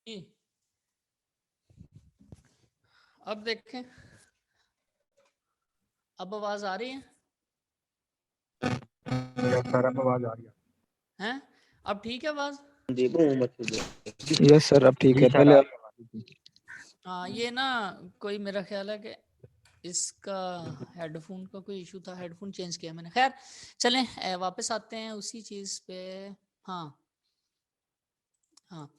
जी अब देखें, अब आवाज आ रही है? सर अब आवाज आ रही है। हैं अब ठीक है आवाज? जी यस सर अब ठीक जी है। सर, पहले आ हाँ ये ना कोई मेरा ख्याल है कि इसका हेडफोन का कोई इशू था, हेडफोन चेंज किया मैंने। खैर चलें वापस आते हैं उसी चीज पे। हाँ हाँ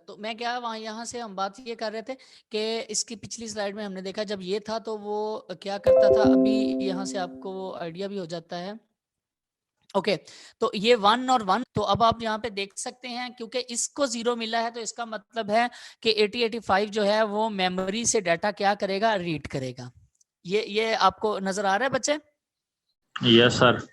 तो मैं क्या वहाँ यहाँ से हम बात ये कर रहे थे कि इसकी पिछली स्लाइड में हमने देखा जब ये था तो वो क्या करता था, अभी यहाँ से आपको वो आइडिया भी हो जाता है। ओके तो ये 1 और 1, तो अब आप यहाँ पे देख सकते हैं क्योंकि इसको 0 मिला है तो इसका मतलब है कि 8085 जो है वो मेमोरी से डाटा क्या करेगा, रीड करेगा। ये आपको नजर आ रहा है बच्चे? Yes sir.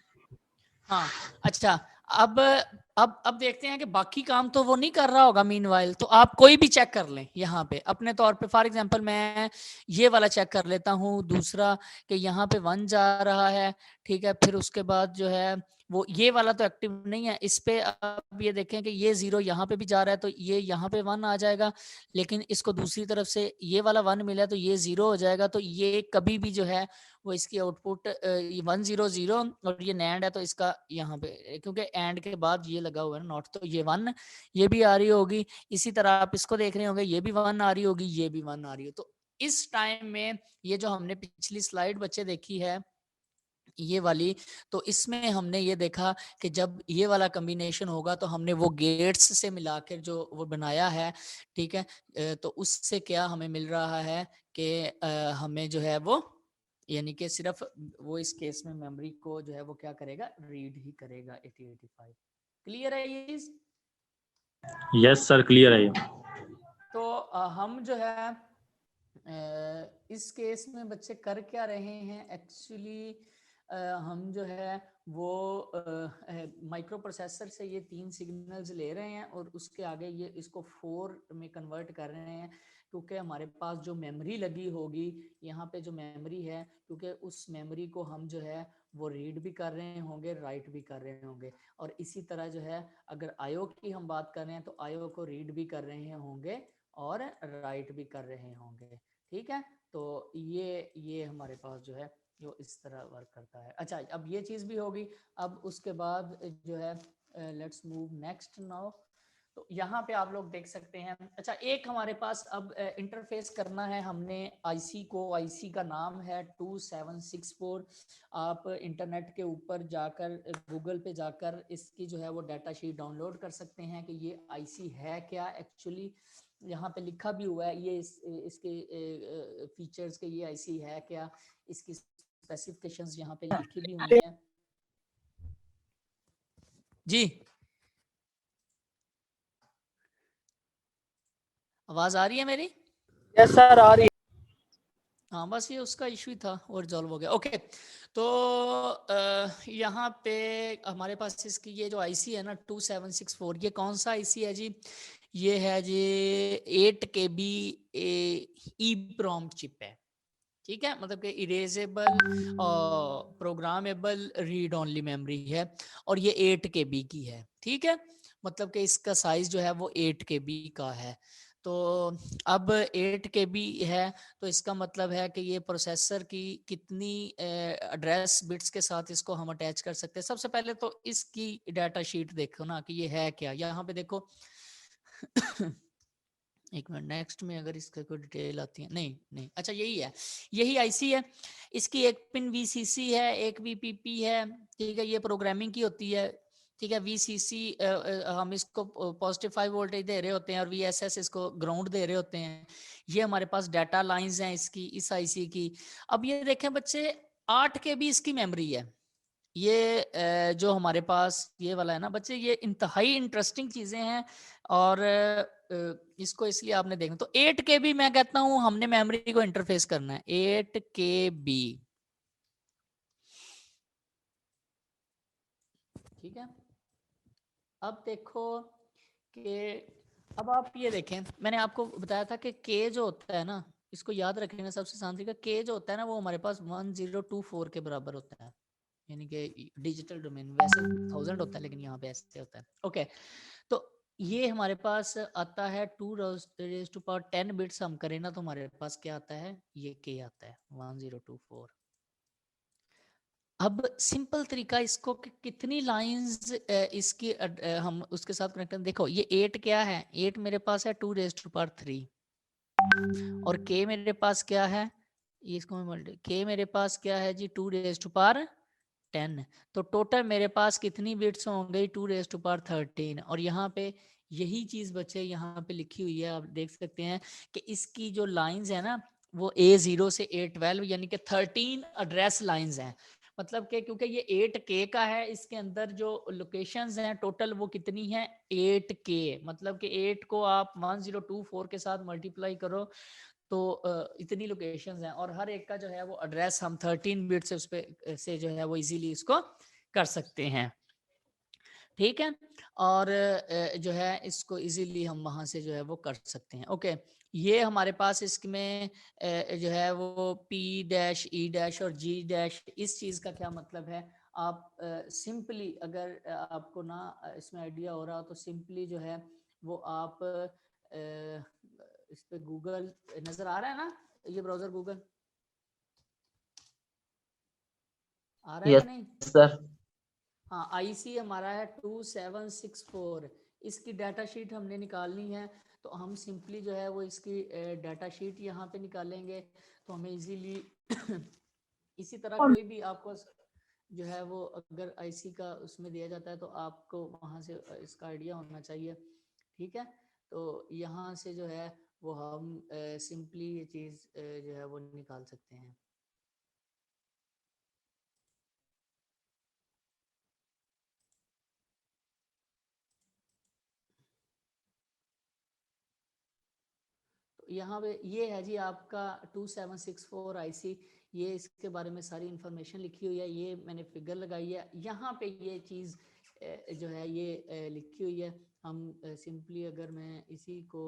हाँ अच्छा, अब देखते हैं कि बाकी काम तो वो नहीं कर रहा होगा मीनवाइल, तो आप कोई भी चेक कर लें यहाँ पे अपने तौर पे। फॉर एग्जांपल मैं ये वाला चेक कर लेता हूँ, दूसरा कि यहाँ पे 1 जा रहा है, ठीक है। फिर उसके बाद जो है वो ये वाला तो एक्टिव नहीं है, इस पे अब ये देखें कि ये 0 यहाँ पे भी जा रहा है तो ये यहाँ पे 1 आ जाएगा, लेकिन इसको दूसरी तरफ से ये वाला 1 मिला है तो ये 0 हो जाएगा। तो ये कभी भी जो है वो इसकी आउटपुट 1 0 0, और ये नैंड है तो इसका यहाँ पे क्योंकि एंड के बाद ये लगा हुआ है नॉट, तो ये 1 ये भी आ रही होगी। इसी तरह आप इसको देख रहे होंगे, ये भी 1 आ रही होगी, ये भी 1 आ रही हो। तो इस टाइम में ये जो हमने पिछली स्लाइड बच्चे देखी है ये वाली, तो इसमें हमने ये देखा कि जब ये वाला कॉम्बिनेशन होगा तो हमने वो गेट्स से मिलाकर जो वो बनाया है, ठीक है, तो उससे क्या हमें मिल रहा है कि हमें जो है वो यानी कि सिर्फ वो इस केस में मेमोरी को जो है वो क्या करेगा, रीड ही करेगा 8085। क्लियर है ये चीज? यस सर क्लियर है ये। तो हम जो है इस केस में बच्चे कर क्या रहे हैं एक्चुअली, हम जो है वो माइक्रो प्रोसेसर से ये 3 सिग्नल्स ले रहे हैं और उसके आगे ये इसको 4 में कन्वर्ट कर रहे हैं, क्योंकि हमारे पास जो मेमोरी लगी होगी यहाँ पे जो मेमोरी है, क्योंकि उस मेमोरी को हम जो है वो रीड भी कर रहे होंगे, राइट भी कर रहे होंगे। और इसी तरह जो है अगर आईओ की हम बात कर रहे हैं तो आईओ को रीड भी कर रहे होंगे और राइट भी कर रहे होंगे, ठीक है। तो ये हमारे पास जो है वो इस तरह वर्क करता है। अच्छा अब ये चीज भी होगी। अब उसके बाद जो है लेट्स मूव नेक्स्ट नाउ। तो यहाँ पे आप लोग देख सकते हैं। अच्छा एक हमारे पास अब इंटरफेस करना है हमने आईसी को, आईसी का नाम है 2764। आप इंटरनेट के ऊपर जाकर गूगल पे जाकर इसकी जो है वो डाटा शीट डाउनलोड कर सकते हैं कि ये आईसी है क्या एक्चुअली। यहाँ पे लिखा भी हुआ है ये इसके फीचर्स के, ये आईसी है क्या, इसकी स्पेसिफिकेशंस यहाँ पे लिखी भी हुई हैं जी। आवाज आ रही है मेरी? यस सर आ रही है। हाँ बस ये उसका इशू था और रिजॉल्व हो गया। ओके तो यहाँ पे हमारे पास इसकी ये जो आईसी है ना 2764, ये कौन सा आईसी है जी? ये है जी 8 KB EEPROM चिप है, ठीक है। मतलब कि इरेजेबल और प्रोग्रामेबल रीड ओनली मेमोरी है और ये 8 KB की है, ठीक है। मतलब कि इसका साइज जो है वो 8 KB का है। तो अब 8 KB है तो इसका मतलब है कि ये प्रोसेसर की कितनी एड्रेस बिट्स के साथ इसको हम अटैच कर सकते हैं। सबसे पहले तो इसकी डाटा शीट देखो ना कि ये है क्या। यहाँ पे देखो एक मिनट, नेक्स्ट में अगर इसका कोई डिटेल आती है, नहीं नहीं, अच्छा यही है, यही आईसी है। इसकी एक पिन वीसीसी है, एक वीपीपी है, ठीक है। ये प्रोग्रामिंग की होती है, ठीक है। वीसीसी हम इसको पॉजिटिव 5 वोल्टेज दे रहे होते हैं और वीएसएस इसको ग्राउंड दे रहे होते हैं। ये हमारे पास डाटा लाइंस हैं इसकी, इस आईसी की। अब ये देखें बच्चे 8 KB इसकी मेमोरी है। ये जो हमारे पास ये वाला है ना बच्चे, ये इंतहाई इंटरेस्टिंग चीजें हैं और इसको इसलिए आपने देखना। तो 8 KB मैं कहता हूं हमने मेमोरी को इंटरफेस करना है, 8 KB, ठीक है। अब देखो कि अब आप ये देखें, मैंने आपको बताया था कि K जो होता है ना, इसको याद रखना सबसे आसान तरीका, K जो होता है ना वो हमारे पास 1024 के बराबर होता है, यानी कि डिजिटल डोमेन वैसे 1000 होता है लेकिन यहाँ पे ऐसे होता है। ओके तो ये हमारे पास आता है 2 10 बिट्स हम करें ना तो हमारे पास क्या आता है, ये K आता है 1024। अब सिंपल तरीका इसको कि कितनी लाइंस इसकी हम उसके साथ कनेक्ट करें। देखो ये 8 क्या है, 8 मेरे पास है 2⁻³ और k मेरे पास क्या है, इसको मैं k मेरे पास क्या है जी 2⁻10। तो टोटल मेरे पास कितनी बिट्स होंगे 2⁻13 और यहाँ पे यही चीज बच्चे यहाँ पे लिखी हुई है, आप देख सकते हैं कि इसकी जो लाइंस है ना वो A0 से A12 यानी कि 13 एड्रेस लाइंस हैं। मतलब कि क्योंकि ये 8K का है, इसके अंदर जो लोकेशंस हैं टोटल वो कितनी है 8K, मतलब कि 8 को आप 1024 के साथ मल्टीप्लाई करो तो इतनी लोकेशंस हैं और हर एक का जो है वो एड्रेस हम 13 बिट से उस पे से जो है वो इजीली इसको कर सकते हैं। ठीक है, और जो है इसको इजीली हम वहां से जो है वो कर सकते हैं। ओके, ये हमारे पास इसमें जो है वो P-E- और G- इस चीज का क्या मतलब है, आप सिंपली अगर आपको ना इसमें आइडिया हो रहा हो तो सिंपली जो है वो आप इस पे गूगल नजर आ रहा है ना, ये ब्राउजर गूगल आ रहा है यस कि नहीं? सर। हाँ, आईसी हमारा है 2764, इसकी डाटा शीट हमने निकालनी है तो हम सिंपली जो है वो इसकी डाटा शीट यहाँ पे निकालेंगे तो हमें इजीली इसी तरह कोई भी आपको जो है वो अगर आईसी का उसमें दिया जाता है तो आपको वहाँ से इसका आइडिया होना चाहिए। ठीक है, तो यहाँ से जो है वो हम सिंपली ये चीज़ जो है वो निकाल सकते हैं। यहाँ पे ये है जी आपका 2764 आईसी, ये इसके बारे में सारी इंफॉर्मेशन लिखी हुई है, ये मैंने फिगर लगाई है, यहाँ पे ये चीज़ जो है ये लिखी हुई है। हम सिंपली अगर मैं इसी को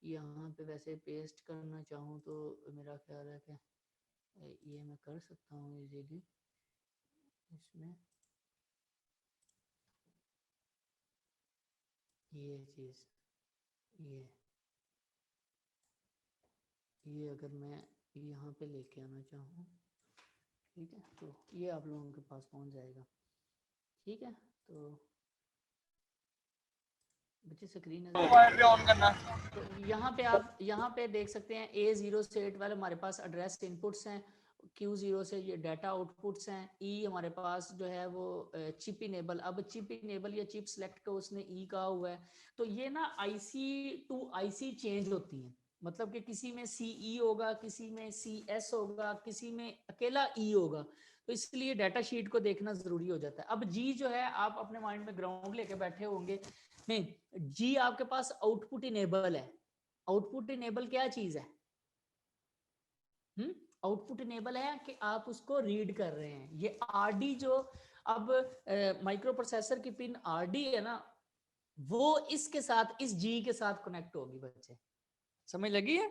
यहाँ पे वैसे पेस्ट करना चाहूँ तो मेरा ख्याल है कि ये मैं कर सकता हूँ इजीली इसमें, ये चीज़ ये अगर मैं यहाँ पे लेके आना चाहूँ, ठीक है, तो ये आप लोगों के पास पहुँच जाएगा। ठीक है, तो बच्चे स्क्रीन ऑन करना, तो यहाँ पे आप यहाँ पे देख सकते हैं A0 से A12 हमारे पास एड्रेस इनपुट्स हैं, Q0 से ये डाटा आउटपुट्स हैं, E हमारे पास जो है वो चिप इनेबल, अब चिप इनेबल या चिप सेलेक्ट का उसने E कहा हुआ है, तो ये ना IC टू IC चेंज होती है, मतलब कि किसी में CE होगा, किसी में CS होगा, किसी में अकेला E होगा, तो इसलिए डाटा शीट को देखना जरूरी हो जाता है। अब G जो है आप अपने माइंड में ग्राउंड लेके बैठे होंगे, नहीं, जी आपके पास आउटपुट इनेबल है। आउटपुट इनेबल क्या चीज है? आउटपुट इनेबल है कि आप उसको रीड कर रहे हैं। ये आरडी जो अब माइक्रो प्रोसेसर की पिन आरडी है ना, वो इसके साथ इस जी के साथ कनेक्ट होगी। बच्चे समझ लगी है?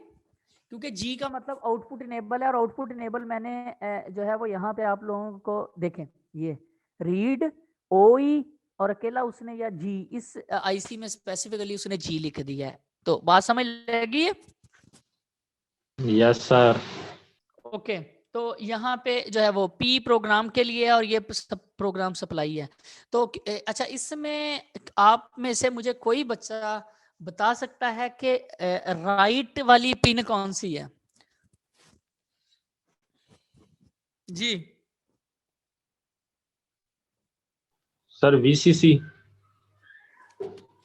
क्योंकि जी का मतलब आउटपुट इनेबल है, और आउटपुट इनेबल मैंने जो है वो यहाँ पे आप लोगों को देखें, ये रीड ओई और अकेला उसने या जी, इस आईसी में स्पेसिफिकली उसने जी लिख दिया है। तो बात समझ लगी है? Yes sir. ओके, तो यहाँ पे जो है वो पी प्रोग्राम के लिए और ये प्रोग्राम सप्लाई है। तो अच्छा, इसमें आप में से मुझे कोई बच्चा बता सकता है कि राइट वाली पिन कौन सी है? जी सर वीसीसी।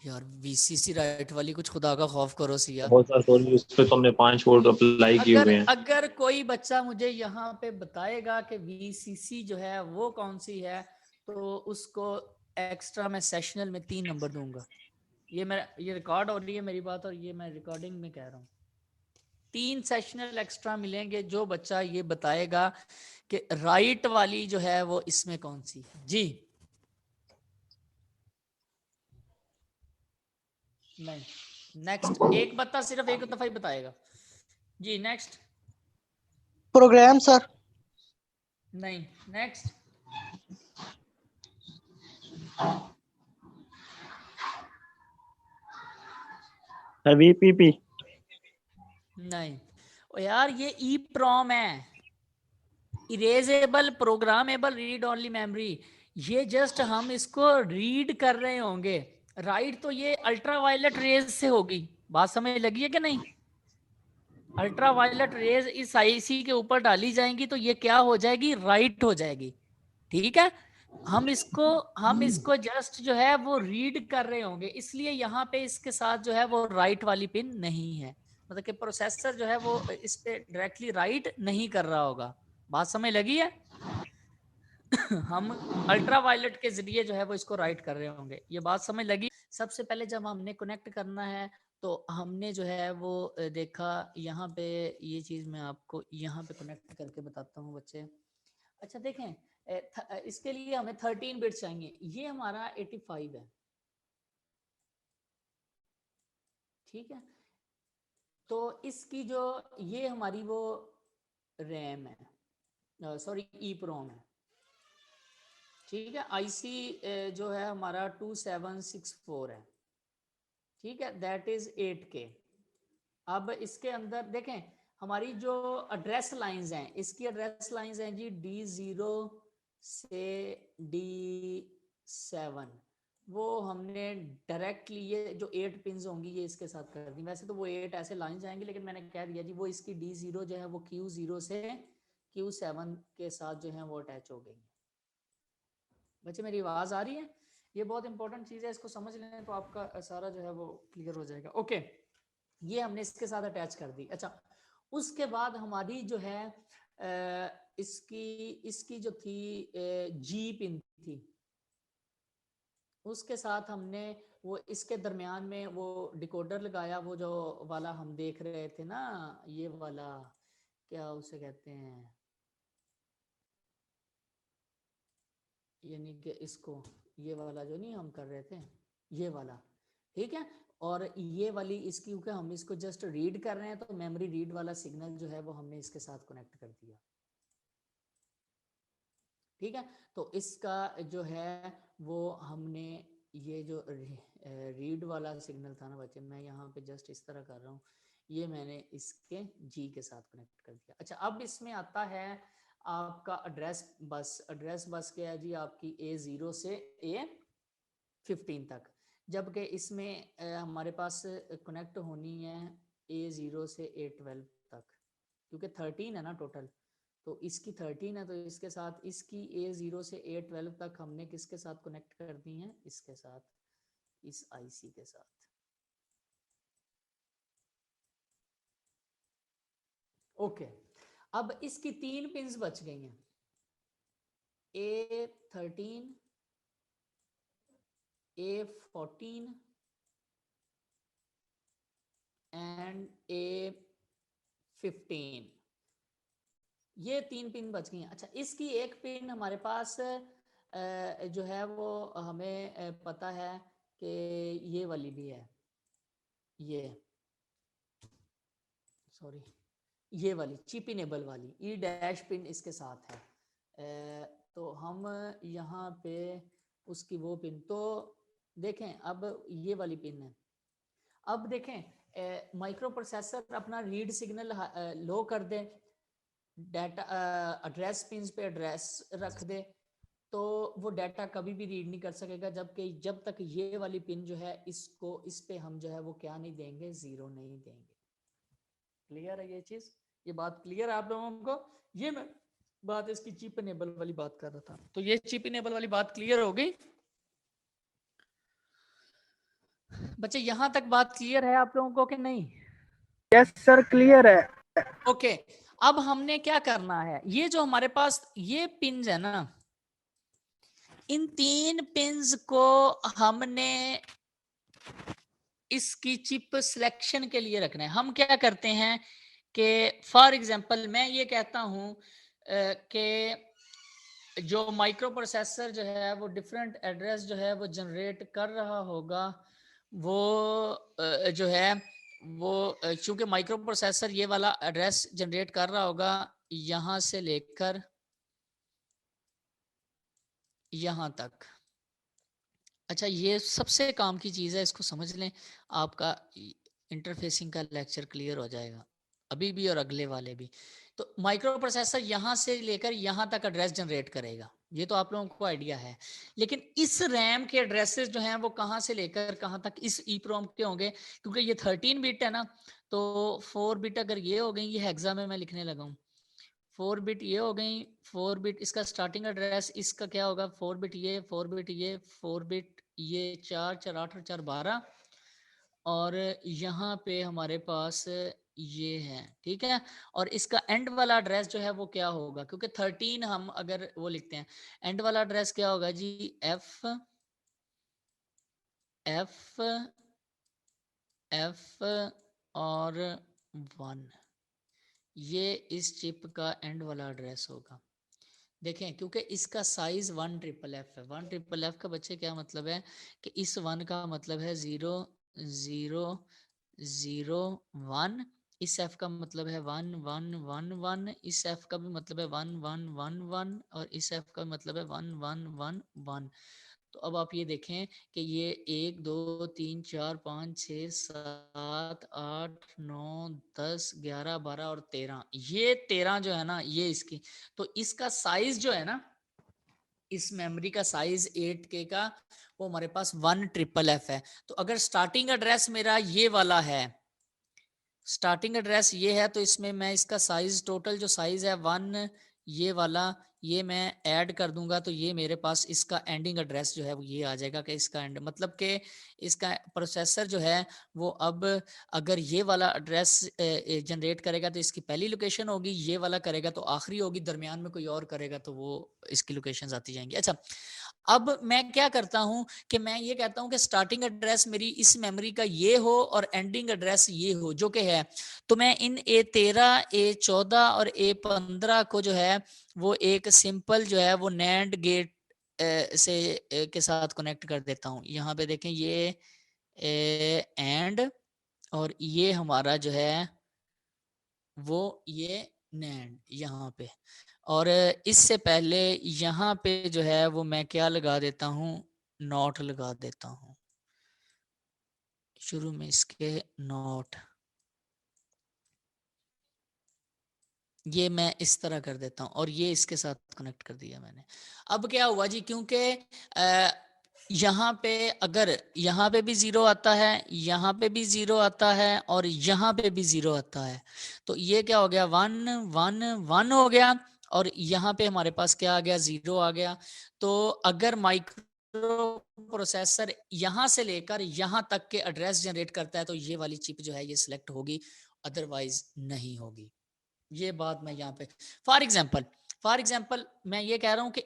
यार, वीसीसी राइट वाली, कुछ खुदा का खौफ करो सिया। बहुत सारे सॉरी, उस पे तो हमने 5 वोल्ट अप्लाई किए हुए हैं। अगर कोई बच्चा मुझे यहाँ पे बताएगा कि वीसीसी जो है वो कौन सी है, तो उसको एक्स्ट्रा मैं सेशनल में 3 नंबर दूंगा। ये रिकॉर्ड हो रही है मेरी बात, और ये मैं रिकॉर्डिंग में कह रहा हूँ। 3 सेशनल एक्स्ट्रा मिलेंगे जो बच्चा ये बताएगा कि राइट वाली जो है वो इसमें कौन सी है। जी नहीं, नेक्स्ट एक बच्चा सिर्फ एक दफा ही बताएगा। जी नेक्स्ट। Program sir. नहीं, नेक्स्ट। वीपीपी। नहीं, ओ यार ये ई प्रॉम है। Erasable programmable read only memory, ये जस्ट हम इसको रीड कर रहे होंगे, राइट तो ये अल्ट्रावायलेट रेज से होगी। बात समझ लगी है कि नहीं? अल्ट्रावायलेट रेज इस आईसी के ऊपर डाली जाएंगी तो ये क्या हो जाएगी, राइट हो जाएगी। ठीक है, हम इसको जस्ट जो है वो रीड कर रहे होंगे, इसलिए यहाँ पे इसके साथ जो है वो राइट वाली पिन नहीं है, मतलब कि प्रोसेसर जो है वो इस पे डायरेक्टली राइट नहीं कर रहा होगा। बात समझ लगी है? हम अल्ट्रावायलेट के जरिए जो है वो इसको राइट कर रहे होंगे, ये बात समझ लगी? सबसे पहले जब हमने कनेक्ट करना है तो हमने जो है वो देखा यहाँ पे, ये चीज मैं आपको यहाँ पे कनेक्ट करके बताता हूँ बच्चे। अच्छा देखें, इसके लिए हमें 13 बिट्स चाहिए, ये हमारा 85 है, ठीक है। तो इसकी जो ये हमारी वो रैम है, सॉरी ईप्रोम है, ठीक है। आईसी जो है हमारा 2764 है, ठीक है, दैट इज 8K। अब इसके अंदर देखें हमारी जो एड्रेस लाइंस हैं, इसकी एड्रेस लाइंस हैं जी D0 से D7, वो हमने डायरेक्टली ये जो 8 पिन्स होंगी ये इसके साथ कर दी। वैसे तो वो 8 ऐसे लाइन जाएंगे, लेकिन मैंने कह दिया जी वो इसकी D0 जो है वो Q0 से Q7 के साथ जो है वो अटैच हो गई। बच्चे मेरी आवाज आ रही है? ये बहुत इंपॉर्टेंट चीज है, इसको समझ लें तो आपका सारा जो है वो क्लियर हो जाएगा। ओके, ये हमने इसके साथ अटैच कर दी। अच्छा, उसके बाद हमारी जो है इसकी जो थी जी पिन थी, उसके साथ हमने वो इसके दरमियान में वो डिकोडर लगाया, वो जो वाला हम देख रहे थे ना, ये वाला क्या उसे कहते हैं, यानी कि इसको ये वाला जो नहीं हम कर रहे थे, ये वाला, ठीक है। और ये वाली इसकी, क्योंकि हम इसको जस्ट रीड कर रहे हैं तो मेमोरी रीड वाला सिग्नल जो है वो हमने इसके साथ कनेक्ट कर दिया, ठीक है। तो इसका जो है वो हमने ये जो रीड वाला सिग्नल था ना बच्चे, मैं यहाँ पे जस्ट इस तरह कर रहा हूँ, ये मैंने इसके जी के साथ कनेक्ट कर दिया। अच्छा, अब इसमें आता है आपका एड्रेस बस। एड्रेस बस क्या है जी, आपकी A0 से A15 तक, जबकि इसमें हमारे पास कनेक्ट होनी है A0 से A12 तक, क्योंकि 13 है ना टोटल, तो इसकी 13 है, तो इसके साथ इसकी A0 से A12 तक हमने किसके साथ कनेक्ट कर दी है, इसके साथ, इस आईसी के साथ। ओके, अब इसकी 3 पिन्स बच गई हैं, A13, A14 एंड A15, ये 3 पिन बच गई हैं। अच्छा, इसकी एक पिन हमारे पास जो है वो हमें पता है कि ये वाली भी है, ये सॉरी ये वाली चिप इनेबल वाली E- पिन इसके साथ है। तो हम यहाँ पे उसकी वो पिन, तो देखें अब ये वाली पिन है। अब देखें माइक्रो प्रोसेसर अपना रीड सिग्नल लो कर दे, डाटा एड्रेस पिन्स पे एड्रेस रख दे, तो वो डाटा कभी भी रीड नहीं कर सकेगा, जब तक ये वाली पिन जो है इसको इस पे हम जो है वो क्या नहीं देंगे, 0 नहीं देंगे। क्लियर है ये चीज? ये बात क्लियर है आप लोगों को? ये मैं बात इसकी चिप इनेबल वाली बात कर रहा था, तो ये चिप इनेबल वाली बात क्लियर हो गई बच्चे? यहां तक बात क्लियर है आप लोगों को कि नहीं? यस सर, क्लियर है। ओके, अब हमने क्या करना है, ये जो हमारे पास ये पिन्स है ना, इन 3 पिन्स को हमने इसकी चिप सिलेक्शन के लिए रखना है। हम क्या करते हैं कि फॉर एग्जांपल मैं ये कहता हूं कि जो माइक्रो प्रोसेसर जो है वो डिफरेंट एड्रेस जो है वो जनरेट कर रहा होगा, वो जो है वो चूंकि माइक्रो प्रोसेसर ये वाला एड्रेस जनरेट कर रहा होगा यहां से लेकर यहां तक। अच्छा, ये सबसे काम की चीज़ है, इसको समझ लें, आपका इंटरफेसिंग का लेक्चर क्लियर हो जाएगा। अभी भी और अगले वाले भी। तो माइक्रो प्रोसेसर यहाँ से लेकर यहाँ तक एड्रेस जनरेट करेगा, ये तो आप लोगों को आइडिया है। लेकिन इस रैम के एड्रेसेस जो हैं वो कहाँ से लेकर कहाँ तक इस ईप्रोम के होंगे, क्योंकि ये 13 बिट है ना, तो 4 बिट अगर ये हो गई, ये हेक्सा में मैं लिखने लगा हूँ, 4 बिट ये हो गई, 4 बिट इसका स्टार्टिंग एड्रेस, इसका क्या होगा 4 बिट ये, 4 बिट ये, 4 बिट ये, 4 4 8 और 4 12, और यहाँ पे हमारे पास ये है, ठीक है। और इसका एंड वाला एड्रेस जो है वो क्या होगा, क्योंकि 13 हम अगर वो लिखते हैं, एंड वाला एड्रेस क्या होगा जी, एफ एफ एफ और 1, ये इस चिप का एंड वाला एड्रेस होगा। देखें, क्योंकि इसका साइज 1FFF है, 1FFF का बच्चे क्या मतलब है कि इस 1 का मतलब है 0 0 0 1, इस f का मतलब है 1 1 1 1, इस f का भी मतलब है 1 1 1 1, और इस f का मतलब है 1 1 1 1। तो अब आप ये देखें कि ये 1 2 3 4 5 6 7 8 9 10 11 12 और 13, ये 13 जो है ना ये इसकी, तो इसका साइज जो है ना, इस मेमोरी का साइज 8K का, वो हमारे पास 1FFF है। तो अगर स्टार्टिंग एड्रेस मेरा ये वाला है, स्टार्टिंग एड्रेस ये है, तो इसमें मैं इसका साइज, टोटल जो साइज है 1, ये वाला, ये मैं ऐड कर दूंगा, तो ये मेरे पास इसका एंडिंग एड्रेस जो है वो ये आ जाएगा कि इसका एंड मतलब कि इसका प्रोसेसर जो है वो अब अगर ये वाला एड्रेस जनरेट करेगा तो इसकी पहली लोकेशन होगी, ये वाला करेगा तो आखिरी होगी, दरमियान में कोई और करेगा तो वो इसकी लोकेशंस आती जाएंगी। अच्छा, अब मैं क्या करता हूं कि मैं ये कहता हूं कि स्टार्टिंग एड्रेस मेरी इस मेमोरी का ये हो और एंडिंग एड्रेस ये हो, जो कि है, तो मैं इन A13 A14 और A15 को जो है वो एक सिंपल जो है वो नैंड गेट से के साथ कनेक्ट कर देता हूं। यहाँ पे देखें, ये एंड और ये हमारा जो है वो ये नैंड यहाँ पे, और इससे पहले यहाँ पे जो है वो मैं क्या लगा देता हूँ, नॉट लगा देता हूँ, शुरू में इसके नॉट, ये मैं इस तरह कर देता हूँ और ये इसके साथ कनेक्ट कर दिया मैंने। अब क्या हुआ जी, क्योंकि यहाँ पे अगर यहाँ पे भी 0 आता है, यहाँ पे भी 0 आता है और यहाँ पे भी 0 आता है, तो ये क्या हो गया 1 1 1 हो गया, और यहाँ पे हमारे पास क्या आ गया 0 आ गया। तो अगर माइक्रो प्रोसेसर यहाँ से लेकर यहाँ तक के एड्रेस जनरेट करता है तो ये वाली चिप जो है ये सिलेक्ट होगी, अदरवाइज नहीं होगी। ये बात मैं यहाँ पे फॉर एग्जाम्पल मैं ये कह रहा हूँ कि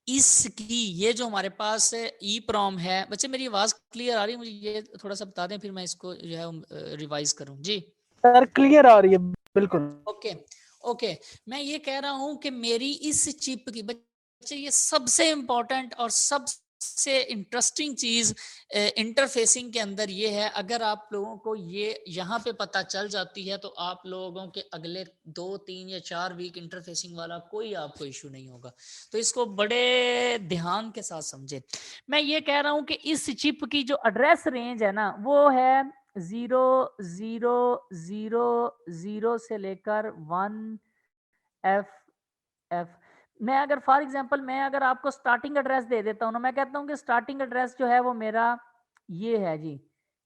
इसकी ये जो हमारे पास ई प्रोम है, बच्चे मेरी आवाज क्लियर आ रही है, मुझे ये थोड़ा सा बता दें फिर मैं इसको जो है रिवाइज करूँ जी। सर क्लियर आ रही है बिल्कुल। ओके, मैं ये कह रहा हूँ कि मेरी इस चिप की, बच्चे ये सबसे इंपॉर्टेंट और सबसे इंटरेस्टिंग चीज इंटरफेसिंग के अंदर ये है, अगर आप लोगों को ये यहाँ पे पता चल जाती है तो आप लोगों के अगले 2 3 या 4 वीक इंटरफेसिंग वाला कोई आपको इशू नहीं होगा। तो इसको बड़े ध्यान के साथ समझे। मैं ये कह रहा हूँ कि इस चिप की जो एड्रेस रेंज है ना वो है 0 0 0 0 से लेकर 1FF। मैं अगर फॉर एग्जांपल मैं अगर आपको स्टार्टिंग एड्रेस दे देता हूँ ना, मैं कहता हूँ कि स्टार्टिंग एड्रेस जो है वो मेरा ये है जी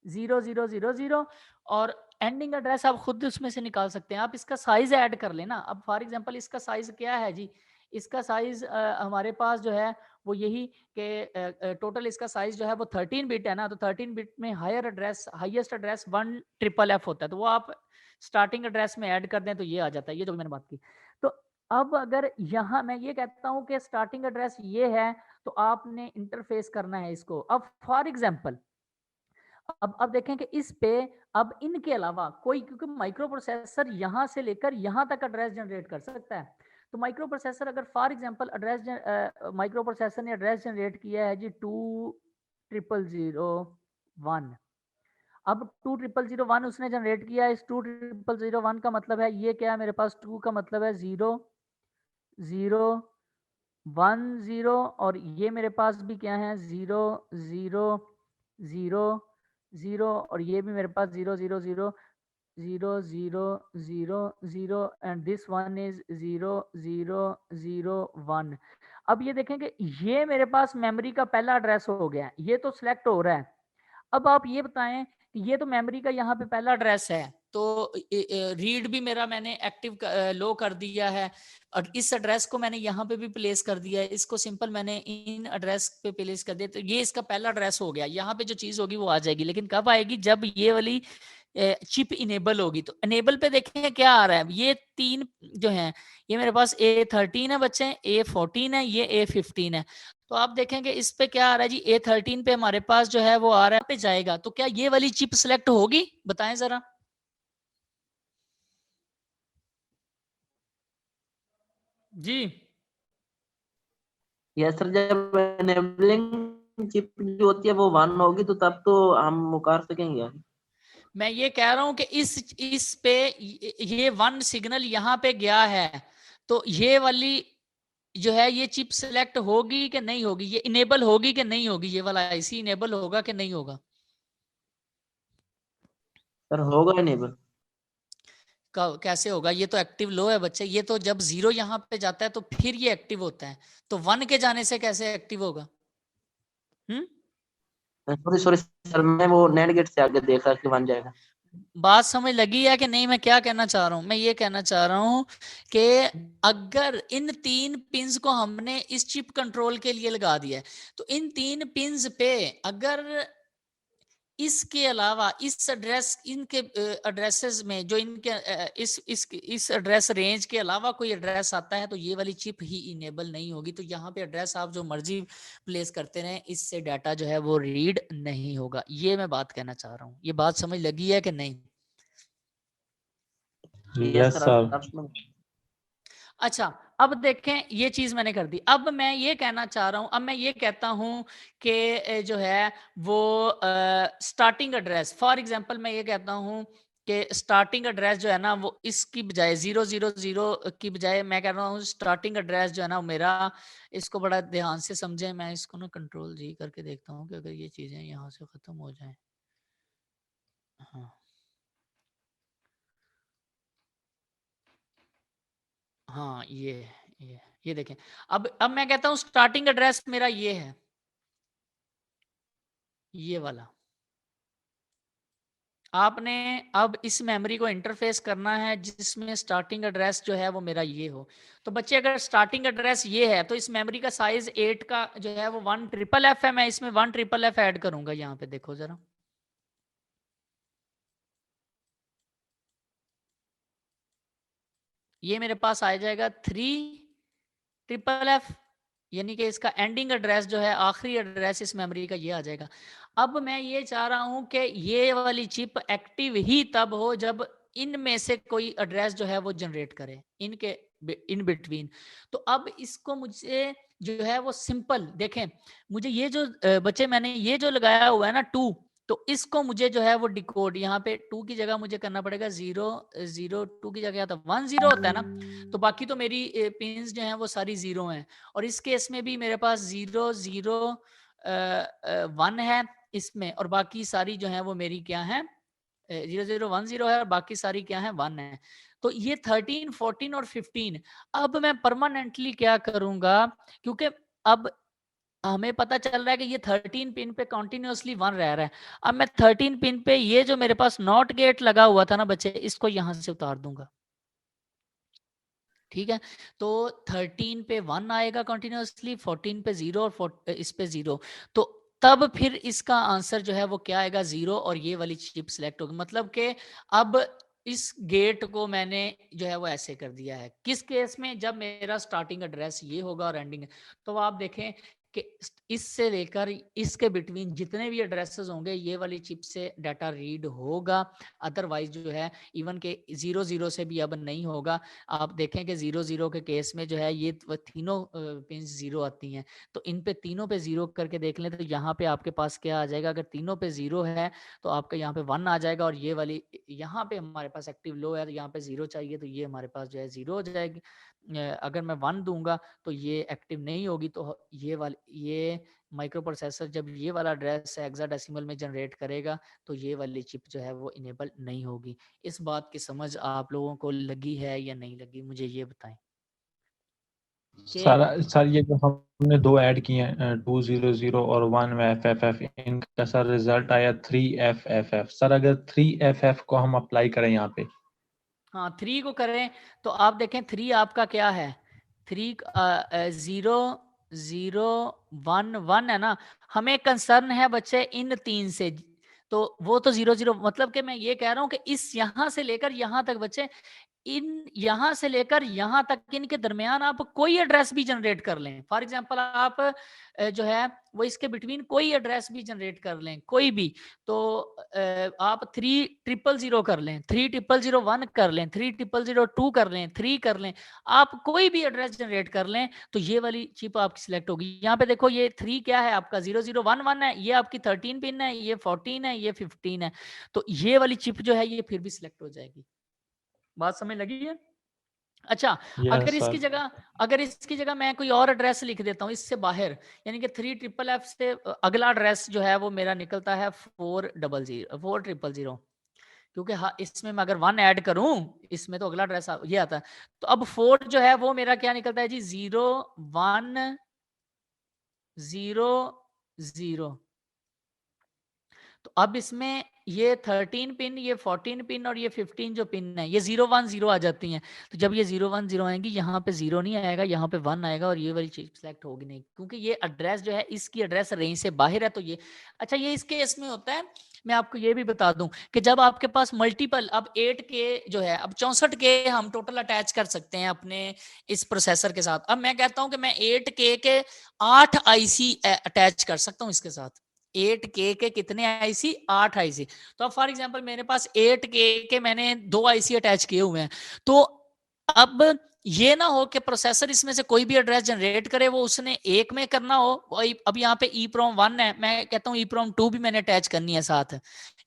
0000, और एंडिंग एड्रेस आप खुद उसमें से निकाल सकते हैं, आप इसका साइज ऐड कर लेना। अब फॉर एग्जांपल इसका साइज क्या है जी, इसका साइज हमारे पास जो है वो यही कि टोटल इसका साइज जो है वो 13 बिट है ना, तो 13 बिट में हाईएस्ट एड्रेस 1FFF होता है, तो वो आप स्टार्टिंग एड्रेस में ऐड कर दें तो ये आ जाता है, ये जो मैंने बात की। तो अब अगर यहाँ मैं ये कहता हूँ कि स्टार्टिंग एड्रेस ये है, तो आपने इंटरफेस करना है इसको। अब फॉर एग्जांपल अब देखें कि इस पे अब इनके अलावा कोई, क्योंकि माइक्रो प्रोसेसर यहाँ से लेकर यहाँ तक एड्रेस जनरेट कर सकता है, तो माइक्रो प्रोसेसर अगर फॉर एग्जांपल माइक्रो प्रोसेसर ने एड्रेस जनरेट किया है जी 20001, अब 20001 उसने जनरेट किया है, इस 20001 का मतलब है ये क्या है मेरे पास, 2 का मतलब है 0 0 1 0, और ये मेरे पास भी क्या है 0 0 0 0, और ये भी मेरे पास 0 0 0 0 0 0 0 and this one is 0 0 0 1. अब ये देखें कि ये मेरे पास मेमोरी का पहला एड्रेस हो गया है, ये तो सिलेक्ट हो रहा है। अब आप ये बताएं कि ये तो मेमोरी का यहाँ पे पहला एड्रेस है, तो रीड भी मेरा मैंने एक्टिव लो कर दिया है और इस एड्रेस को मैंने यहाँ पे भी प्लेस कर दिया है, इसको सिंपल मैंने इन एड्रेस पे प्लेस कर दिया, तो ये इसका पहला एड्रेस हो गया। यहाँ पे जो चीज होगी वो आ जाएगी, लेकिन कब आएगी? जब ये वाली चिप इनेबल होगी। तो इनेबल पे देखें क्या आ रहा है, ये 3 जो हैं, ये मेरे पास A13 है बच्चे, A14 है, ये A15 है। तो आप देखेंगे इस पे क्या आ रहा है जी, A13 पे हमारे पास जो है वो आ रहा है पे जाएगा। तो क्या ये वाली चिप सिलेक्ट होगी? बताएं जरा। जी यस सर, जब एनेबलिंग चिप जो होती है वो 1 होगी तो तब तो हम उकार सकेंगे। मैं ये कह रहा हूं कि इस पे ये 1 सिग्नल यहाँ पे गया है, तो ये वाली जो है ये चिप सिलेक्ट होगी कि नहीं होगी, ये इनेबल होगी कि नहीं होगी, ये वाला आईसी इनेबल होगा कि नहीं होगा? सर होगा इनेबल। कैसे होगा? ये तो एक्टिव लो है बच्चे, ये तो जब 0 यहाँ पे जाता है तो फिर ये एक्टिव होता है, तो 1 के जाने से कैसे एक्टिव होगा? सॉरी सॉरी सर, मैं वो नेट गेट से आगे देख रहा कि 1 जाएगा। बात समझ लगी है कि नहीं? मैं क्या कहना चाह रहा हूं, मैं ये कहना चाह रहा हूं कि अगर इन 3 पिंस को हमने इस चिप कंट्रोल के लिए लगा दिया है, तो इन 3 पिंस पे अगर इसके अलावा इस एड्रेस, इनके एड्रेसेस में जो इनके इस एड्रेस रेंज के अलावा कोई एड्रेस आता है तो ये वाली चिप ही इनेबल नहीं होगी। तो यहाँ पे एड्रेस आप जो मर्जी प्लेस करते रहें, इससे डाटा जो है वो रीड नहीं होगा। ये मैं बात कहना चाह रहा हूँ। ये बात समझ लगी है कि नहीं? Yes sir. अच्छा, अब देखें ये चीज मैंने कर दी। अब मैं ये कहना चाह रहा हूं, अब मैं ये कहता हूं कि जो है वो स्टार्टिंग एड्रेस, फॉर एग्जांपल मैं ये कहता हूं कि स्टार्टिंग एड्रेस जो है ना वो इसकी बजाय 000 की बजाय मैं कह रहा हूँ स्टार्टिंग एड्रेस जो है ना मेरा, इसको बड़ा ध्यान से समझें, मैं इसको ना कंट्रोल जी करके देखता हूँ कि अगर ये चीजें यहाँ से खत्म हो जाए। हाँ हाँ, ये देखें। अब मैं कहता हूँ स्टार्टिंग एड्रेस मेरा ये है, ये वाला। आपने अब इस मेमोरी को इंटरफेस करना है जिसमें स्टार्टिंग एड्रेस जो है वो मेरा ये हो। तो बच्चे अगर स्टार्टिंग एड्रेस ये है तो इस मेमोरी का साइज 8 का जो है वो 1FFF है। मैं इसमें 1FFF ऐड करूंगा। यहाँ पे देखो जरा, ये मेरे पास आ जाएगा 3FFF, यानी कि इसका एंडिंग एड्रेस जो है, आखिरी एड्रेस इस मेमोरी का ये आ जाएगा। अब मैं ये चाह रहा हूं कि ये वाली चिप एक्टिव ही तब हो जब इनमें से कोई एड्रेस जो है वो जनरेट करे इनके इन बिटवीन। तो अब इसको मुझे जो है वो सिंपल देखें, मुझे ये जो बच्चे मैंने ये जो लगाया हुआ है ना 2, तो इसको मुझे जो है वो डिकोड, यहाँ पे 2 की जगह मुझे करना पड़ेगा 0 2 की जगह तो 1 0 होता है ना, तो बाकी तो मेरी पिन्स जो हैं वो सारी 0 हैं। और इस केस में भी मेरे पास 0 0 1 है इसमें, और बाकी सारी जो है वो मेरी क्या है 0 0 1 0 है, और बाकी सारी क्या है 1 है। तो ये 13 14 और 15 अब मैं परमानेंटली क्या करूंगा, क्योंकि अब हमें पता चल रहा है कि ये 13 पिन पे कंटिन्यूअसली 1 रह रहा है। अब मैं 13 पिन पे ये जो मेरे पास नॉट गेट लगा हुआ था ना बच्चे, इसको यहां से उतार दूंगा। ठीक है, तो 13 पे 1 आएगा कंटिन्यूअसली, 14 पे 0 और इस पे 0। तो तब फिर इसका आंसर जो है वो क्या आएगा 0, और ये वाली चिप सिलेक्ट होगी। मतलब कि अब इस गेट को मैंने जो है वो ऐसे कर दिया है। किस केस में? जब मेरा स्टार्टिंग एड्रेस ये होगा और एंडिंग। तो आप देखें कि इससे लेकर इसके बिटवीन जितने भी एड्रेसेस होंगे ये वाली चिप से डाटा रीड होगा। अदरवाइज जो है इवन के 0 0 से भी अब नहीं होगा। आप देखें कि 0 0 के केस में जो है ये तीनों पिन 0 आती हैं, तो इन पे तीनों पे 0 करके देख लें तो यहाँ पे आपके पास क्या आ जाएगा। अगर तीनों पे 0 है तो आपका यहाँ पे 1 आ जाएगा, और ये वाली यहाँ पे हमारे पास एक्टिव लो है तो यहाँ पे 0 चाहिए, तो ये हमारे पास जो है 0 हो जाएगी। अगर मैं 1 दूंगा तो ये एक्टिव नहीं होगी, तो ये वाली माइक्रो प्रोसेसर जब ये वाला एड्रेस हेक्साडेसिमल में जनरेट करेगा तो ये वाली चिप जो है वो इनेबल नहीं होगी। इस बात की समझ आप लोगों को लगी है या नहीं लगी, मुझे ये बताएं। सर ये जो हमने दो ऐड किए हैं 200 और 1FFF, इनका सर रिजल्ट आया 3FFF। सर अगर 3FF को हम अप्लाई करें यहाँ पे, हाँ 3 को करें तो आप देखें 3 आपका क्या है, 3 0 0 1 1 है ना। हमें कंसर्न है बच्चे इन 3 से, तो वो तो 0 0 मतलब कि मैं ये कह रहा हूं कि इस यहां से लेकर यहां तक बच्चे, इन यहां से लेकर यहां तक इनके दरमियान आप कोई एड्रेस भी जनरेट कर लें। फॉर एग्जांपल आप जो है वो इसके बिटवीन कोई एड्रेस भी जनरेट कर लें, कोई भी, तो आप 3000 कर लें, 3001 कर लें, 3002 कर लें, 3 कर लें, आप कोई भी एड्रेस जनरेट कर लें तो ये वाली चिप आपकी सिलेक्ट होगी। यहाँ पे देखो ये 3 क्या है आपका 0011 है, ये आपकी 13 पिन है, ये 14 है, ये 15 है, तो ये वाली चिप जो है ये फिर भी सिलेक्ट हो जाएगी। बात समझ लगी है? अच्छा, अगर इसकी जगह मैं कोई और एड्रेस लिख देता हूँ इससे बाहर, यानी कि 3FFF से अगला एड्रेस जो है वो मेरा निकलता है 4000, क्योंकि हाँ इसमें मैं अगर 1 ऐड करूं इसमें तो अगला एड्रेस ये आता है। तो अब 4 जो है वो मेरा क्या निकलता है जी 0100। तो अब इसमें ये 13 पिन, ये 14 पिन और ये 15 जो पिन है ये 010 आ जाती हैं। तो जब ये 010 आएंगी यहाँ पे 0 नहीं आएगा, यहाँ पे 1 आएगा और ये वाली चीज सिलेक्ट होगी नहीं, क्योंकि ये एड्रेस जो है इसकी एड्रेस रेंज से बाहर है। तो ये अच्छा, ये इस केस में होता है। मैं आपको ये भी बता दूं कि जब आपके पास मल्टीपल, अब 8K जो है, अब 64K हम टोटल अटैच कर सकते हैं अपने इस प्रोसेसर के साथ। अब मैं कहता हूं कि मैं 8K के 8 IC अटैच कर सकता हूं इसके साथ। 8K के कितने IC? 8 IC। तो अब फॉर एग्जांपल मेरे पास 8K के मैंने 2 IC अटैच किए हुए हैं, तो अब ये ना हो कि प्रोसेसर इसमें से कोई भी एड्रेस जनरेट करे वो उसने एक में करना हो। अब यहाँ पे EEPROM 1 है, मैं कहता हूँ EEPROM 2 भी मैंने अटैच करनी है साथ,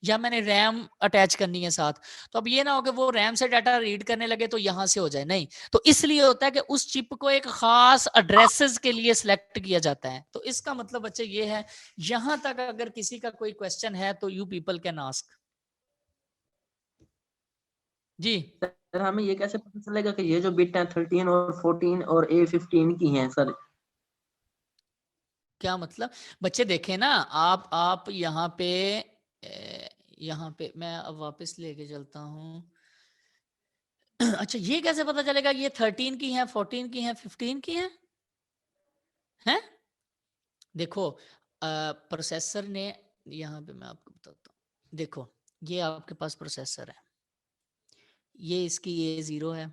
या मैंने रैम अटैच करनी है साथ। तो अब ये ना हो कि वो रैम से डाटा रीड करने लगे तो यहाँ से हो जाए, नहीं। तो इसलिए होता है कि उस चिप को एक खास एड्रेसेस के लिए सिलेक्ट किया जाता है। तो इसका मतलब बच्चे ये है, यहां तक अगर किसी का कोई क्वेश्चन है तो यू पीपल कैन आस्क जी। सर हमें ये कैसे पता चलेगा कि ये जो बिट है 13 और 14 और A15 की हैं सर? क्या मतलब बच्चे देखें ना, आप यहाँ पे मैं अब वापस लेके चलता हूँ। अच्छा, ये कैसे पता चलेगा ये 13 की है, 14 की है, 15 की है? हैं? देखो प्रोसेसर ने, यहाँ पे मैं आपको बताता हूँ, देखो ये आपके पास प्रोसेसर है, ये इसकी A0 है,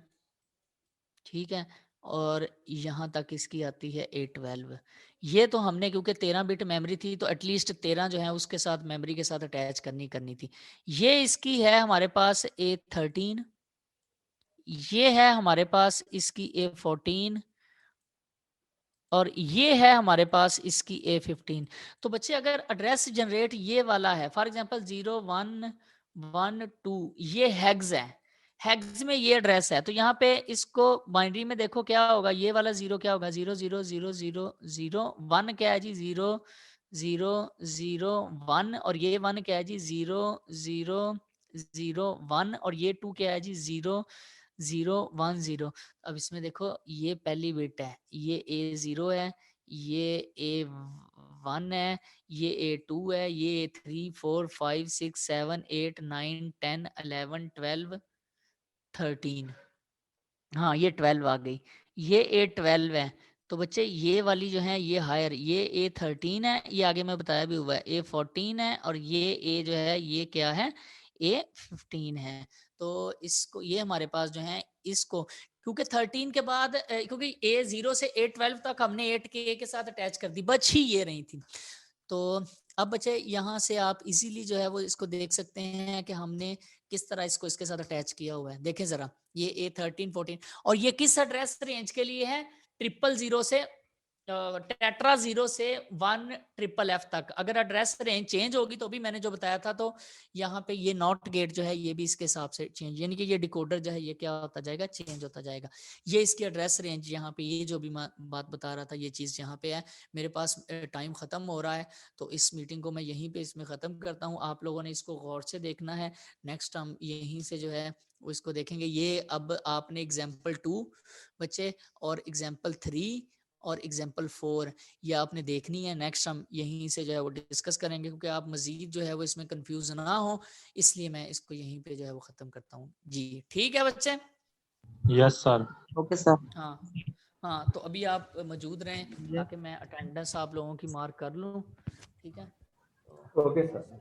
ठीक है, और यहाँ तक इसकी आती है A12। ये तो हमने क्योंकि 13 बिट मेमोरी थी तो एटलीस्ट 13 जो है उसके साथ मेमोरी के साथ अटैच करनी थी। ये इसकी है हमारे पास A13, ये है हमारे पास इसकी A14 और ये है हमारे पास इसकी A15। तो बच्चे अगर एड्रेस जनरेट ये वाला है, फॉर एग्जांपल 0112, ये हेक्स है, हेक्स में ये एड्रेस है, तो यहाँ पे इसको बाइनरी में देखो क्या होगा, ये वाला 0 क्या होगा, 0000001 क्या है जी 0001, और ये 1 क्या है जी 0001, और ये 2 क्या है जी 0010। अब इसमें देखो ये पहली बिट है, ये A0 है, ये A1 है, ये A2 है, ये A3 4 5 6 7 8 9 10 11 12 13, हाँ ये 12 आ गई, ये A12 है। तो बच्चे ये वाली जो है ये हायर, ये A13 है, ये आगे मैं बताया भी हुआ है, A14 है, और ये A जो है ये क्या है, A15 है। तो इसको ये हमारे पास जो है इसको, क्योंकि 13 के बाद क्योंकि A0 से A12 तक हमने 8K के साथ अटैच कर दी, बच ही ये रही थी। तो अब बच्चे यहाँ से आप इजीली जो है वो इसको देख सकते हैं कि हमने किस तरह इसको इसके साथ अटैच किया हुआ है। देखें जरा, ये A13 14, और ये किस एड्रेस रेंज के लिए है, 000 से टेट्रा 0 से 1FFF तक अगर एड्रेस रेंज चेंज होगी तो भी मैंने जो बताया था, तो यहाँ पे ये नॉट गेट जो है ये भी इसके हिसाब से चेंज, यानी कि ये डिकोडर जो है ये क्या होता जाएगा, चेंज होता जाएगा। ये इसकी एड्रेस रेंज यहाँ पे, ये जो भी बात बता रहा था ये चीज यहाँ पे है। मेरे पास टाइम खत्म हो रहा है, तो इस मीटिंग को मैं यहीं पे इसमें खत्म करता हूँ। आप लोगों ने इसको गौर से देखना है, नेक्स्ट हम यहीं से जो है वो इसको देखेंगे। ये अब आपने एग्जाम्पल 2 बच्चे और एग्जाम्पल 3 और एग्जाम्पल 4 ये आपने देखनी है। नेक्स्ट हम यहीं से जो है वो डिस्कस करेंगे, क्योंकि आप मजीद जो है वो इसमें कंफ्यूज ना हो, इसलिए मैं इसको यहीं पे जो है वो खत्म करता हूँ जी। ठीक है बच्चे? Yes sir. Okay sir. हाँ हाँ, तो अभी आप मौजूद रहें ताकि मैं अटेंडेंस आप लोगों की मार्क कर लूँ। ठीक है, ओके सर।